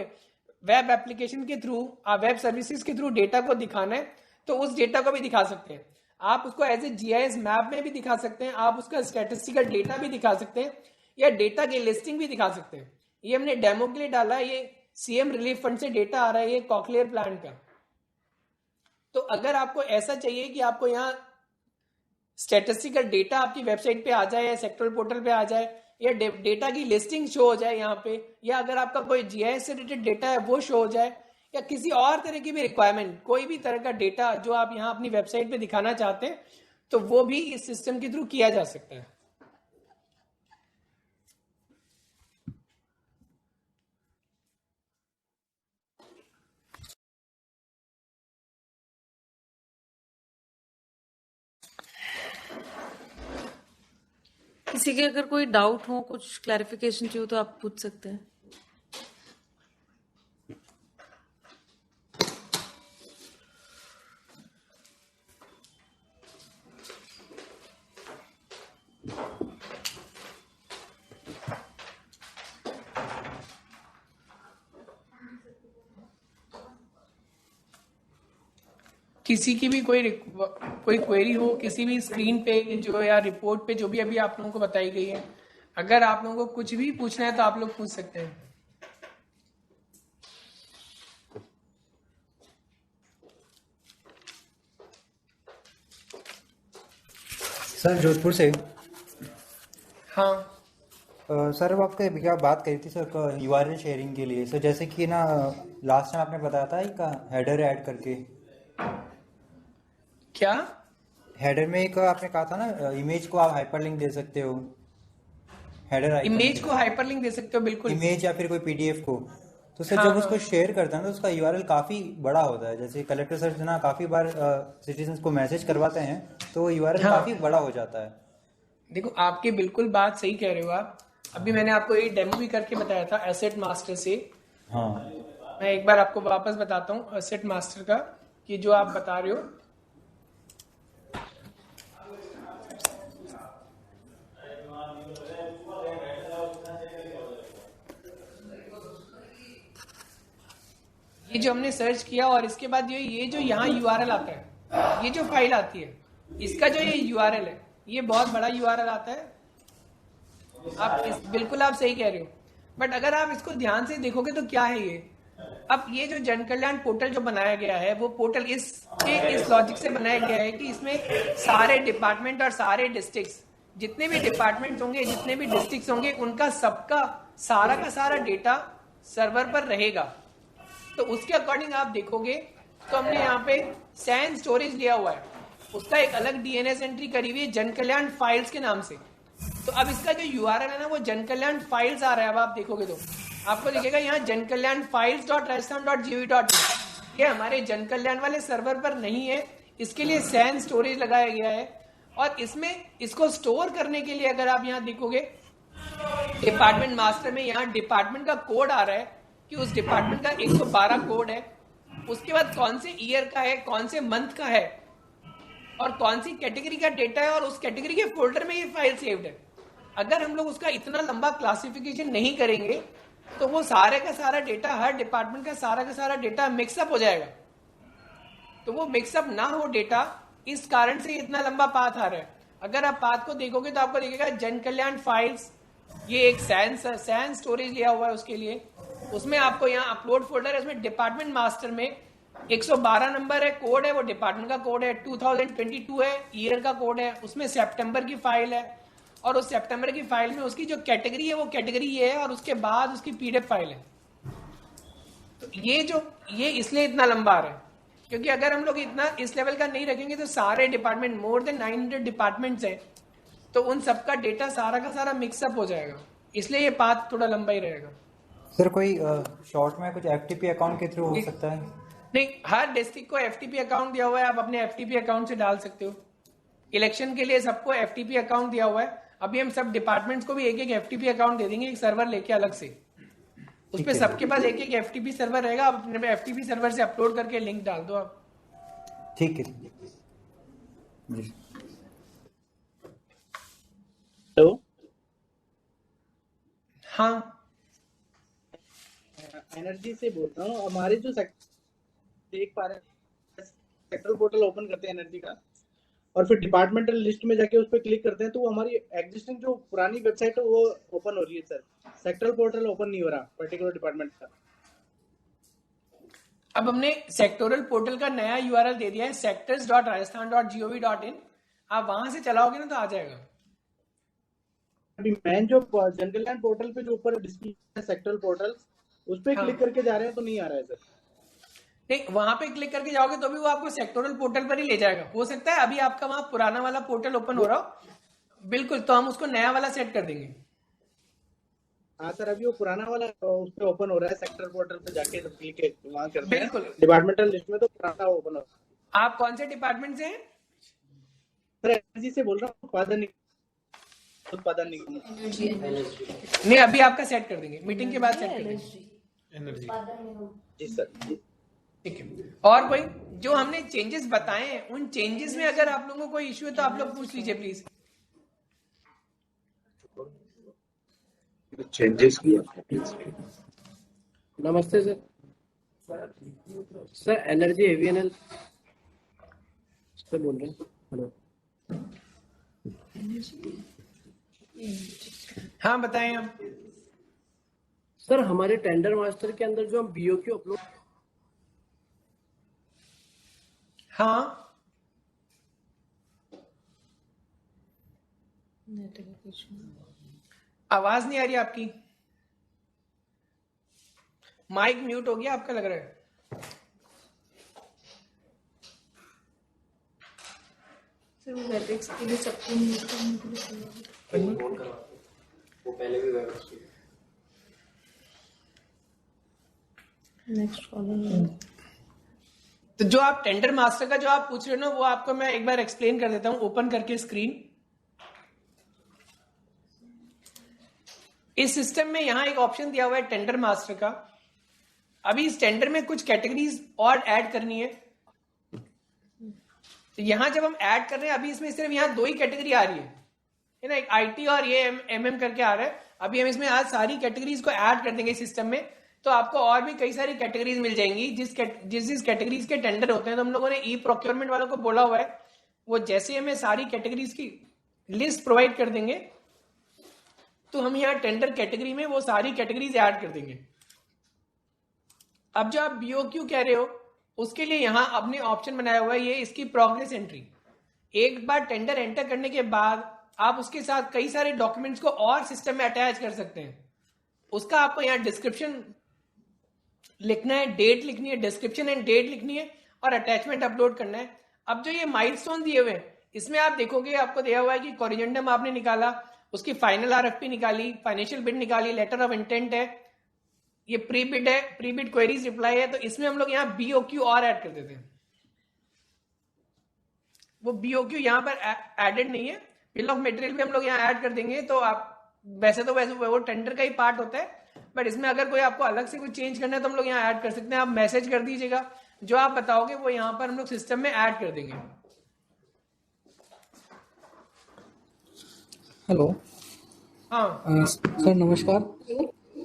वेब एप्लीकेशन के थ्रू वेब सर्विसेज के थ्रू डेटा को दिखाना है तो उस डेटा को भी दिखा सकते हैं। आप उसको एज ए जीआईएस मैप में भी दिखा सकते हैं, आप उसका स्टैटिस्टिकल डेटा भी दिखा सकते हैं या डेटा की लिस्टिंग भी दिखा सकते हैं। ये हमने डेमो के लिए डाला है। ये सीएम रिलीफ फंड से डेटा आ रहा है ये कॉकलियर प्लांट का। तो अगर आपको ऐसा चाहिए कि आपको यहाँ स्टैटिस्टिकल डेटा आपकी वेबसाइट पे आ जाए या सेक्टोरल पोर्टल पे आ जाए या डेटा की लिस्टिंग शो हो जाए यहाँ पे, या अगर आपका कोई जीआईएस से रिलेटेड डेटा है वो शो हो जाए या किसी और तरह की भी रिक्वायरमेंट, कोई भी तरह का डेटा जो आप यहाँ अपनी वेबसाइट पे दिखाना चाहते हैं तो वो भी इस सिस्टम के थ्रू किया जा सकता है। किसी के अगर कोई डाउट हो, कुछ क्लैरिफिकेशन चाहिए हो तो आप पूछ सकते हैं। किसी की भी कोई क्वेरी हो किसी भी स्क्रीन पे जो या रिपोर्ट पे जो भी अभी आप लोगों को बताई गई है, अगर आप लोगों को कुछ भी पूछना है तो आप लोग पूछ सकते हैं। सर जोधपुर से। हाँ सर अब आपके क्या बात करी थी सर यूआरएल शेयरिंग के लिए। सर जैसे कि ना लास्ट टाइम आपने बताया था एक हेडर ऐड करके, क्या हेडर में एक आपने कहा था ना इमेज को आप हाइपरलिंक दे सकते हो। हेडर इमेज को हाइपरलिंक दे सकते हो, बिल्कुल। इमेज या फिर कोई पीडीएफ को। तो सर हाँ, जब हाँ। उसको शेयर करते हैं तो उसका यूआरएल काफी बड़ा होता है। जैसे कलेक्टर सर ना काफी बार सिटीजन को मैसेज करवाते हैं तो यूआरएल हाँ। काफी बड़ा हो जाता है। देखो, आपकी बिल्कुल बात सही कह रहे हो आप। अभी मैंने आपको ये डेमो भी करके बताया था एसेट मास्टर से। हाँ मैं एक बार आपको वापस बताता हूँ एसेट मास्टर का, कि जो आप बता रहे हो। ये जो हमने सर्च किया और इसके बाद ये जो यहाँ यूआरएल आता है, ये जो फाइल आती है, इसका जो ये यूआरएल है, ये बहुत बड़ा यूआरएल आता है। बिल्कुल आप सही कह रहे हो, बट अगर आप इसको ध्यान से देखोगे तो क्या है ये। अब ये जो जन कल्याण पोर्टल जो बनाया गया है, वो पोर्टल इस लॉजिक से बनाया गया है कि इसमें सारे डिपार्टमेंट और सारे डिस्ट्रिक्ट्स, जितने भी डिपार्टमेंट होंगे, जितने भी डिस्ट्रिक्ट्स होंगे, उनका सबका सारा का सारा डेटा सर्वर पर रहेगा। तो उसके अकॉर्डिंग आप देखोगे तो हमने यहाँ पे सैन स्टोरेज लिया हुआ है, उसका एक अलग डीएनएस एंट्री करी हुई है जन कल्याण फाइल्स के नाम से। तो अब इसका जो यूआरएल है ना, वो जन कल्याण फाइल्स आ रहा है। अब आप देखोगे तो आपको दिखेगा यहाँ जन कल्याण files.rajasthan.gov.in। ये हमारे जन कल्याण वाले सर्वर पर नहीं है, इसके लिए सैन स्टोरेज लगाया गया है। और इसमें इसको स्टोर करने के लिए अगर आप यहाँ देखोगे डिपार्टमेंट मास्टर में, यहाँ डिपार्टमेंट का कोड आ रहा है कि उस डिपार्टमेंट का 112 कोड है। उसके बाद कौन से ईयर का है, कौन से मंथ का है और कौन सी कैटेगरी का डेटा है, और उस कैटेगरी के फोल्डर में ये फाइल सेव्ड है। अगर हम लोग उसका इतना लंबा क्लासिफिकेशन नहीं करेंगे तो वो सारे का सारा डेटा, हर डिपार्टमेंट का सारा डेटा मिक्सअप हो जाएगा। तो वो मिक्सअप ना हो डेटा, इस कारण से इतना लंबा पाथ आ रहा है। अगर आप पाथ को देखोगे तो आपको दिखेगा जन कल्याण फाइल्स, ये एक सैन स्टोरेज लिया हुआ है उसके लिए। उसमें आपको यहाँ अपलोड फोल्डर है, उसमें डिपार्टमेंट मास्टर में 112 नंबर है, कोड है, वो डिपार्टमेंट का कोड है, 2022 है, ईयर का कोड है, उसमें सितंबर की फाइल है, और उस सितंबर की फाइल में उसकी जो कैटेगरी है वो कैटेगरी ये है, और उसके बाद उसकी पीडीएफ फाइल है। तो ये इसलिए इतना लंबा आ रहा है, क्योंकि अगर हम लोग इतना इस लेवल का नहीं रखेंगे तो सारे डिपार्टमेंट, मोर देन 900 डिपार्टमेंट्स हैं, तो उन सबका डेटा सारा का सारा मिक्सअप हो जाएगा। इसलिए ये पाथ थोड़ा लंबा ही रहेगा। सर कोई शॉर्ट में कुछ एफटीपी अकाउंट के थ्रू हो सकता है? नहीं, हर डिस्ट्रिक्ट को एफटीपी अकाउंट दिया हुआ है, आप अपने एफटीपी अकाउंट से डाल सकते हो। इलेक्शन के लिए सबको एफटीपी अकाउंट दिया हुआ है। अभी हम सब डिपार्टमेंट्स को भी एक एक एफटीपी अकाउंट दे देंगे, एक सर्वर लेके अलग से। उस पे सबके पास एक एक एफटीपी सर्वर रहेगा, आप अपने एफटीपी सर्वर से अपलोड करके लिंक डाल दो आप। ठीक है जी। हेलो, हाँ, एनर्जी से बोल रहा हूँ। हमारे जो देख पा रहे हैं, सेक्टरल पोर्टल ओपन करते हैं एनर्जी का, और फिर डिपार्टमेंटल लिस्ट में जाके उस पर क्लिक करते हैं तो वो हमारी एग्जिस्टिंग जो पुरानी वेबसाइट है वो ओपन हो रही है सर। सेक्टरल पोर्टल ओपन नहीं हो रहा पर्टिकुलर डिपार्टमेंट का। अब हमने सेक्टोरल पोर्टल का नया यूआरएल दे दिया है, sectors.rajasthan.gov.in। आप वहां से चलाओगे ना तो आ जाएगा। अभी मैन जो जन कल्याण पोर्टल पे जो ऊपर डिस्प्ले है सेक्टरल पोर्टल, उस पर क्लिक करके जा रहे हैं तो नहीं आ रहा है सर। नहीं, वहां पे क्लिक करके जाओगे तो भी वो आपको सेक्टोरल पोर्टल पर ही ले जाएगा। हो सकता है अभी आपका वहां पुराना वाला पोर्टल ओपन हो रहा हो, बिल्कुल, तो हम उसको नया वाला सेट कर देंगे। हाँ सर, अभी वो पुराना वाला उस पे ओपन हो रहा है, सेक्टर पोर्टल पे जाके क्लिक वहां करते हैं। बिल्कुल। डिपार्टमेंटल लिस्ट में तो पुराना ओपन हो रहा है। आप कौन से डिपार्टमेंट से हैं? सर एनर्जी से बोल रहा हूँ, उत्पादन उत्पादन निगम। नहीं, अभी आपका सेट कर देंगे, मीटिंग के बाद सेट कर देंगे। जी सर। ठीक है। और कोई जो हमने चेंजेस बताए हैं, उन चेंजेस में अगर आप लोगों को कोई इश्यू है तो आप लोग पूछ लीजिए प्लीज। चेंजेस किया। नमस्ते सर। सर एनर्जी एवीएनएल से बोल रहे हैं। हेलो। हाँ बताएं आप। सर हमारे टेंडर मास्टर के अंदर जो हम बीओक्यू अपलोड, हाँ आवाज नहीं आ रही आपकी, माइक म्यूट हो गया आपका लग रहा है। सर वो वेबएक्स के लिए सबको म्यूट करने के लिए वो पहले भी नेक्स्ट कॉलम। तो जो आप टेंडर मास्टर का जो आप पूछ रहे हो ना, वो आपको मैं एक बार एक्सप्लेन कर देता हूं ओपन करके स्क्रीन। इस सिस्टम में यहां एक ऑप्शन दिया हुआ है टेंडर मास्टर का। अभी इस टेंडर में कुछ कैटेगरीज और ऐड करनी है। तो यहां जब हम ऐड कर रहे हैं, अभी इसमें सिर्फ यहां 2 ही कैटेगरी आ रही है ना, एक आईटी और ये एमएम करके आ रहा है। अभी हम इसमें आज सारी कैटेगरीज को ऐड कर देंगे सिस्टम में, तो आपको और भी कई सारी कैटेगरीज मिल जाएंगी। जिस कैटेगरीज के टेंडर होते हैं, तो हम लोगों ने ई प्रोक्योरमेंट वालों को बोला हुआ है, वो जैसे हमें सारी कैटेगरीज की लिस्ट प्रोवाइड कर देंगे, तो हम यहाँ टेंडर कैटेगरी में वो सारी कैटेगरीज ऐड कर देंगे। अब जो आप बीओक्यू कह रहे हो, उसके लिए यहां आपने ऑप्शन बनाया हुआ है, ये इसकी प्रोग्रेस एंट्री। एक बार टेंडर एंटर करने के बाद आप उसके साथ कई सारे डॉक्यूमेंट्स को और सिस्टम में अटैच कर सकते हैं। उसका आपको यहाँ डिस्क्रिप्शन लिखना है, डेट लिखनी है, डिस्क्रिप्शन एंड डेट लिखनी है, और अटैचमेंट अपलोड करना है। अब जो ये माइलस्टोन दिए हुए हैं, इसमें आप देखोगे आपको दिया हुआ है कि कोरिजेंडम आपने निकाला, उसकी फाइनल आरएफपी निकाली, फाइनेंशियल बिड निकाली, लेटर ऑफ इंटेंट है, ये प्री बिड है, प्री बिड क्वेरीज रिप्लाई है। तो इसमें हम लोग यहाँ बीओक्यू और ऐड कर देते हैं। वो बीओक्यू यहाँ पर एडेड नहीं है, बिल ऑफ मटेरियल भी हम लोग यहाँ ऐड कर देंगे। तो आप वैसे वो टेंडर का ही पार्ट होता है, बट इसमें अगर कोई आपको अलग से कुछ चेंज करना है तो हम लोग यहाँ ऐड कर सकते हैं। आप मैसेज कर दीजिएगा, जो आप बताओगे वो यहाँ पर हम लोग सिस्टम में ऐड कर देंगे। हेलो। हाँ सर नमस्कार।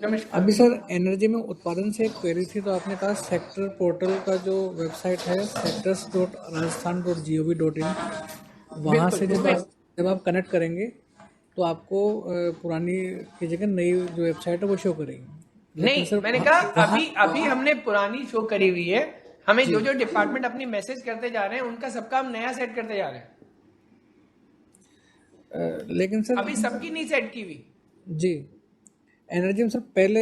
नमस्कार। अभी सर एनर्जी में उत्पादन से एक क्वेरी थी, तो आपने कहा सेक्टर पोर्टल का जो वेबसाइट है sectors.rajasthan.gov.in, वहाँ से जब आप कनेक्ट करेंगे तो आपको पुरानी की जगह नई जो वेबसाइट है वो शो करेगी। नहीं सर, मैंने कहा अभी हमने पुरानी शो करी हुई है। हमें जो जो डिपार्टमेंट अपनी मैसेज करते जा रहे हैं, उनका सबका हम नया सेट करते जा रहे हैं। लेकिन सर अभी सबकी नहीं सेट की हुई जी। एनर्जी में सर पहले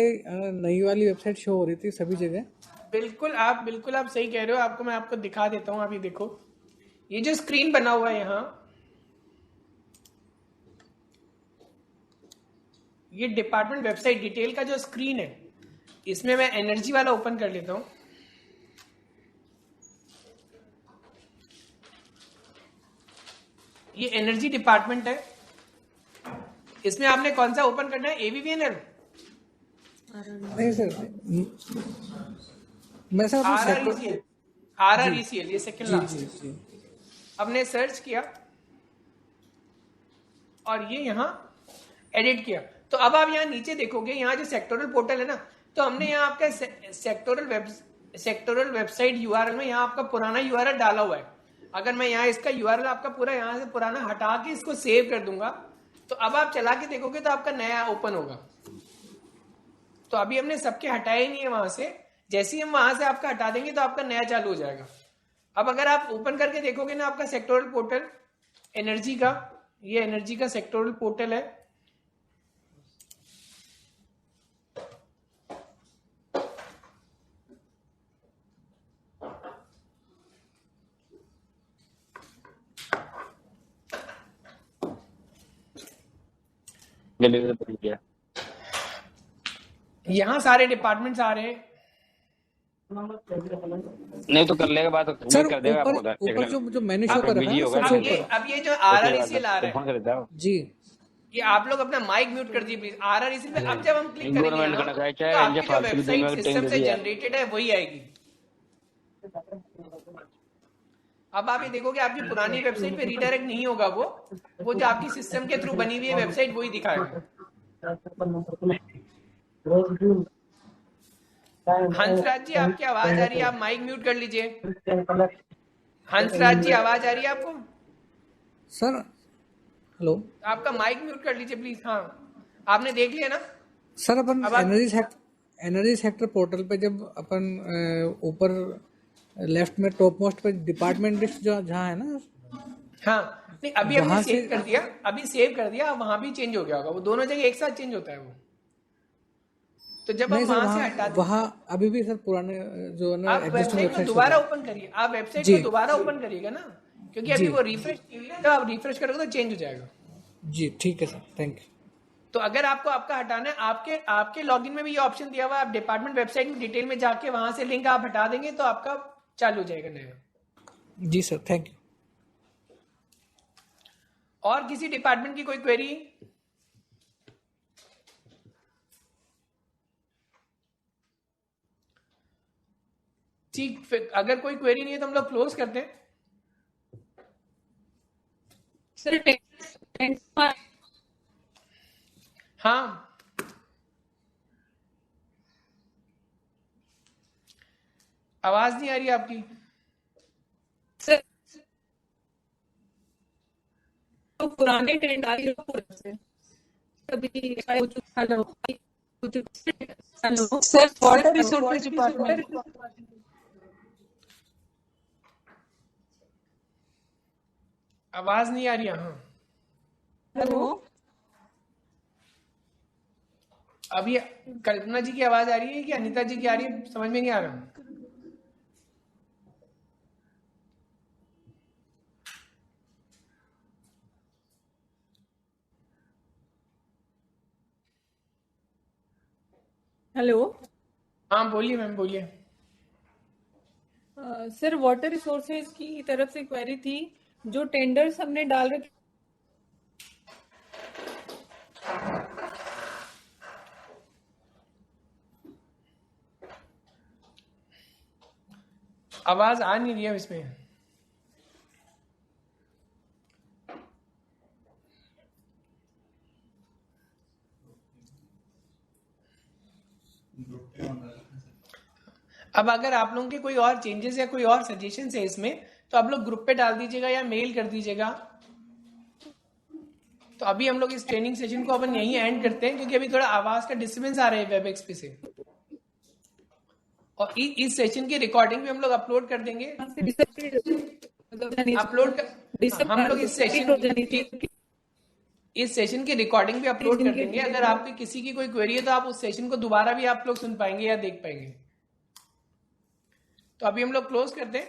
नई वाली वेबसाइट शो हो रही थी सभी जगह। बिल्कुल आप सही कह रहे हो। आपको मैं आपको दिखा देता हूँ। अभी देखो, ये जो स्क्रीन बना हुआ है यहाँ, ये डिपार्टमेंट वेबसाइट डिटेल का जो स्क्रीन है, इसमें मैं एनर्जी वाला ओपन कर लेता हूं। ये एनर्जी डिपार्टमेंट है। इसमें आपने कौन सा ओपन करना है? एवीवीएनएल? नहीं सर, मैं सर आरआरईसीएल, ये सेकंड लास्ट। हमने सर्च किया और ये यहाँ एडिट किया। तो अब आप यहाँ नीचे देखोगे, यहाँ जो सेक्टोरल पोर्टल है ना, तो हमने यहाँ आपका सेक्टोरल वेबसाइट यूआरएल में यहाँ आपका पुराना यूआरएल डाला हुआ है। अगर मैं यहाँ इसका यूआरएल आपका पूरा यहाँ से पुराना हटा के इसको सेव कर दूंगा, तो अब आप चला के देखोगे तो आपका नया ओपन होगा। तो अभी हमने सबके हटाए नहीं है वहां से। जैसे ही हम वहां से आपका हटा देंगे तो आपका नया चालू हो जाएगा। अब अगर आप ओपन करके देखोगे ना, आपका सेक्टोरल पोर्टल एनर्जी का, ये एनर्जी का सेक्टोरल पोर्टल है। यहाँ सारे डिपार्टमेंट्स आ रहे हैं। नहीं तो कर लेगा बात, सर कर देगा ऊपर जो मेन्यू शो कर रहा है अब ये जो आरआरईसीएल आ रहा है जी, ये आप लोग अपना माइक म्यूट कर दीजिए प्लीज। RREC पे अब जब हम क्लिक करेंगे गवर्नमेंट यहाँ, कणकायच्या तो यांच्या आपकी जो फालतू वेबसाइट दिमाग सिस्टम टेंग से दिया। जनरेटेड है वही आएगी। अब आप ये देखोगे आपकी पुरानी वेबसाइट पे रीडायरेक्ट नहीं होगा, वो जो आपकी सिस्टम के थ्रू बनी हुई है वेबसाइट वही दिखाएगा। हंसराज जी आपकी आवाज आ रही है, आप माइक म्यूट कर लीजिए। हंसराज जी आवाज आ रही है आपको? सर हेलो आपका माइक म्यूट कर लीजिए प्लीज। हाँ, आपने देख लिया ना? सर, अपन अब आप- एनर्जी सेक्टर पोर्टल पे जब अपन ऊपर लेफ्ट में टॉप मोस्ट पे डिपार्टमेंट लिस्ट जो जहाँ है ना, हाँ, नहीं अभी हमने वहाँ सेव से- कर दिया, अभी सेव कर दिया, वहां भी चेंज हो गया होगा। वो दोनों जगह एक साथ चेंज होता है वो। तो जब हम नहीं सर, वहां से वहाँ हटाते वहाँ अभी भी सर पुराने जो है ना आप एग्जिस्टिंग वेबसाइट को वेबसाइट दोबारा ओपन करिए, आप वेबसाइट जी। को दोबारा ओपन करिएगा ना, क्योंकि अभी जी। वो रिफ्रेश की हुई है। जब आप रिफ्रेश करोगे तो चेंज हो जाएगा। जी ठीक है सर, थैंक यू। तो अगर आपको आपका हटाना है, आपके लॉगिन में भी ये ऑप्शन दिया हुआ है, आप डिपार्टमेंट वेबसाइट में डिटेल में जाके वहां से लिंक आप हटा देंगे तो आपका चालू हो जाएगा नया। जी सर, थैंक यू। और किसी डिपार्टमेंट की कोई क्वेरी? ठीक, फिर अगर कोई क्वेरी नहीं है तो हम लोग क्लोज करते हैं। सर हाँ, आवाज नहीं आ रही आपकी। सर तो पुराने टेंट आ रही पूरे से कभी हो चुका। Hello hello sir water resources department आवाज नहीं आ रही। हाँ, हेलो अभी कल्पना जी की आवाज आ रही है कि अनीता जी की आ रही है, समझ में नहीं आ रहा। हेलो हाँ बोलिए मैम, बोलिए। सर वाटर रिसोर्सेज की तरफ से क्वेरी थी, जो टेंडर्स हमने डाल रखे आवाज आ नहीं रही है इसमें। अब अगर आप लोगों के कोई और चेंजेस या कोई और सजेशन है इसमें, तो आप लोग ग्रुप पे डाल दीजिएगा या मेल कर दीजिएगा। तो अभी हम लोग इस ट्रेनिंग सेशन को अपन यहीं एंड करते हैं, क्योंकि अभी थोड़ा आवाज का डिस्टर्बेंस आ रहा है वेबएक्स पे से। और इस सेशन की रिकॉर्डिंग भी हम लोग अपलोड कर देंगे। हम लोग इस सेशन की रिकॉर्डिंग भी अपलोड कर देंगे। अगर आपकी किसी की कोई क्वेरी है तो आप उस सेशन को दोबारा भी आप लोग सुन पाएंगे या देख पाएंगे। तो अभी हम लोग क्लोज करते हैं,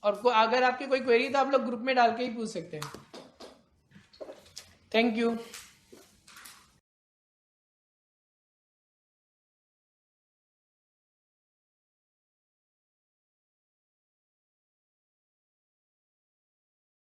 और अगर आपकी कोई क्वेरी है तो आप लोग ग्रुप में डाल के ही पूछ सकते हैं। Thank you.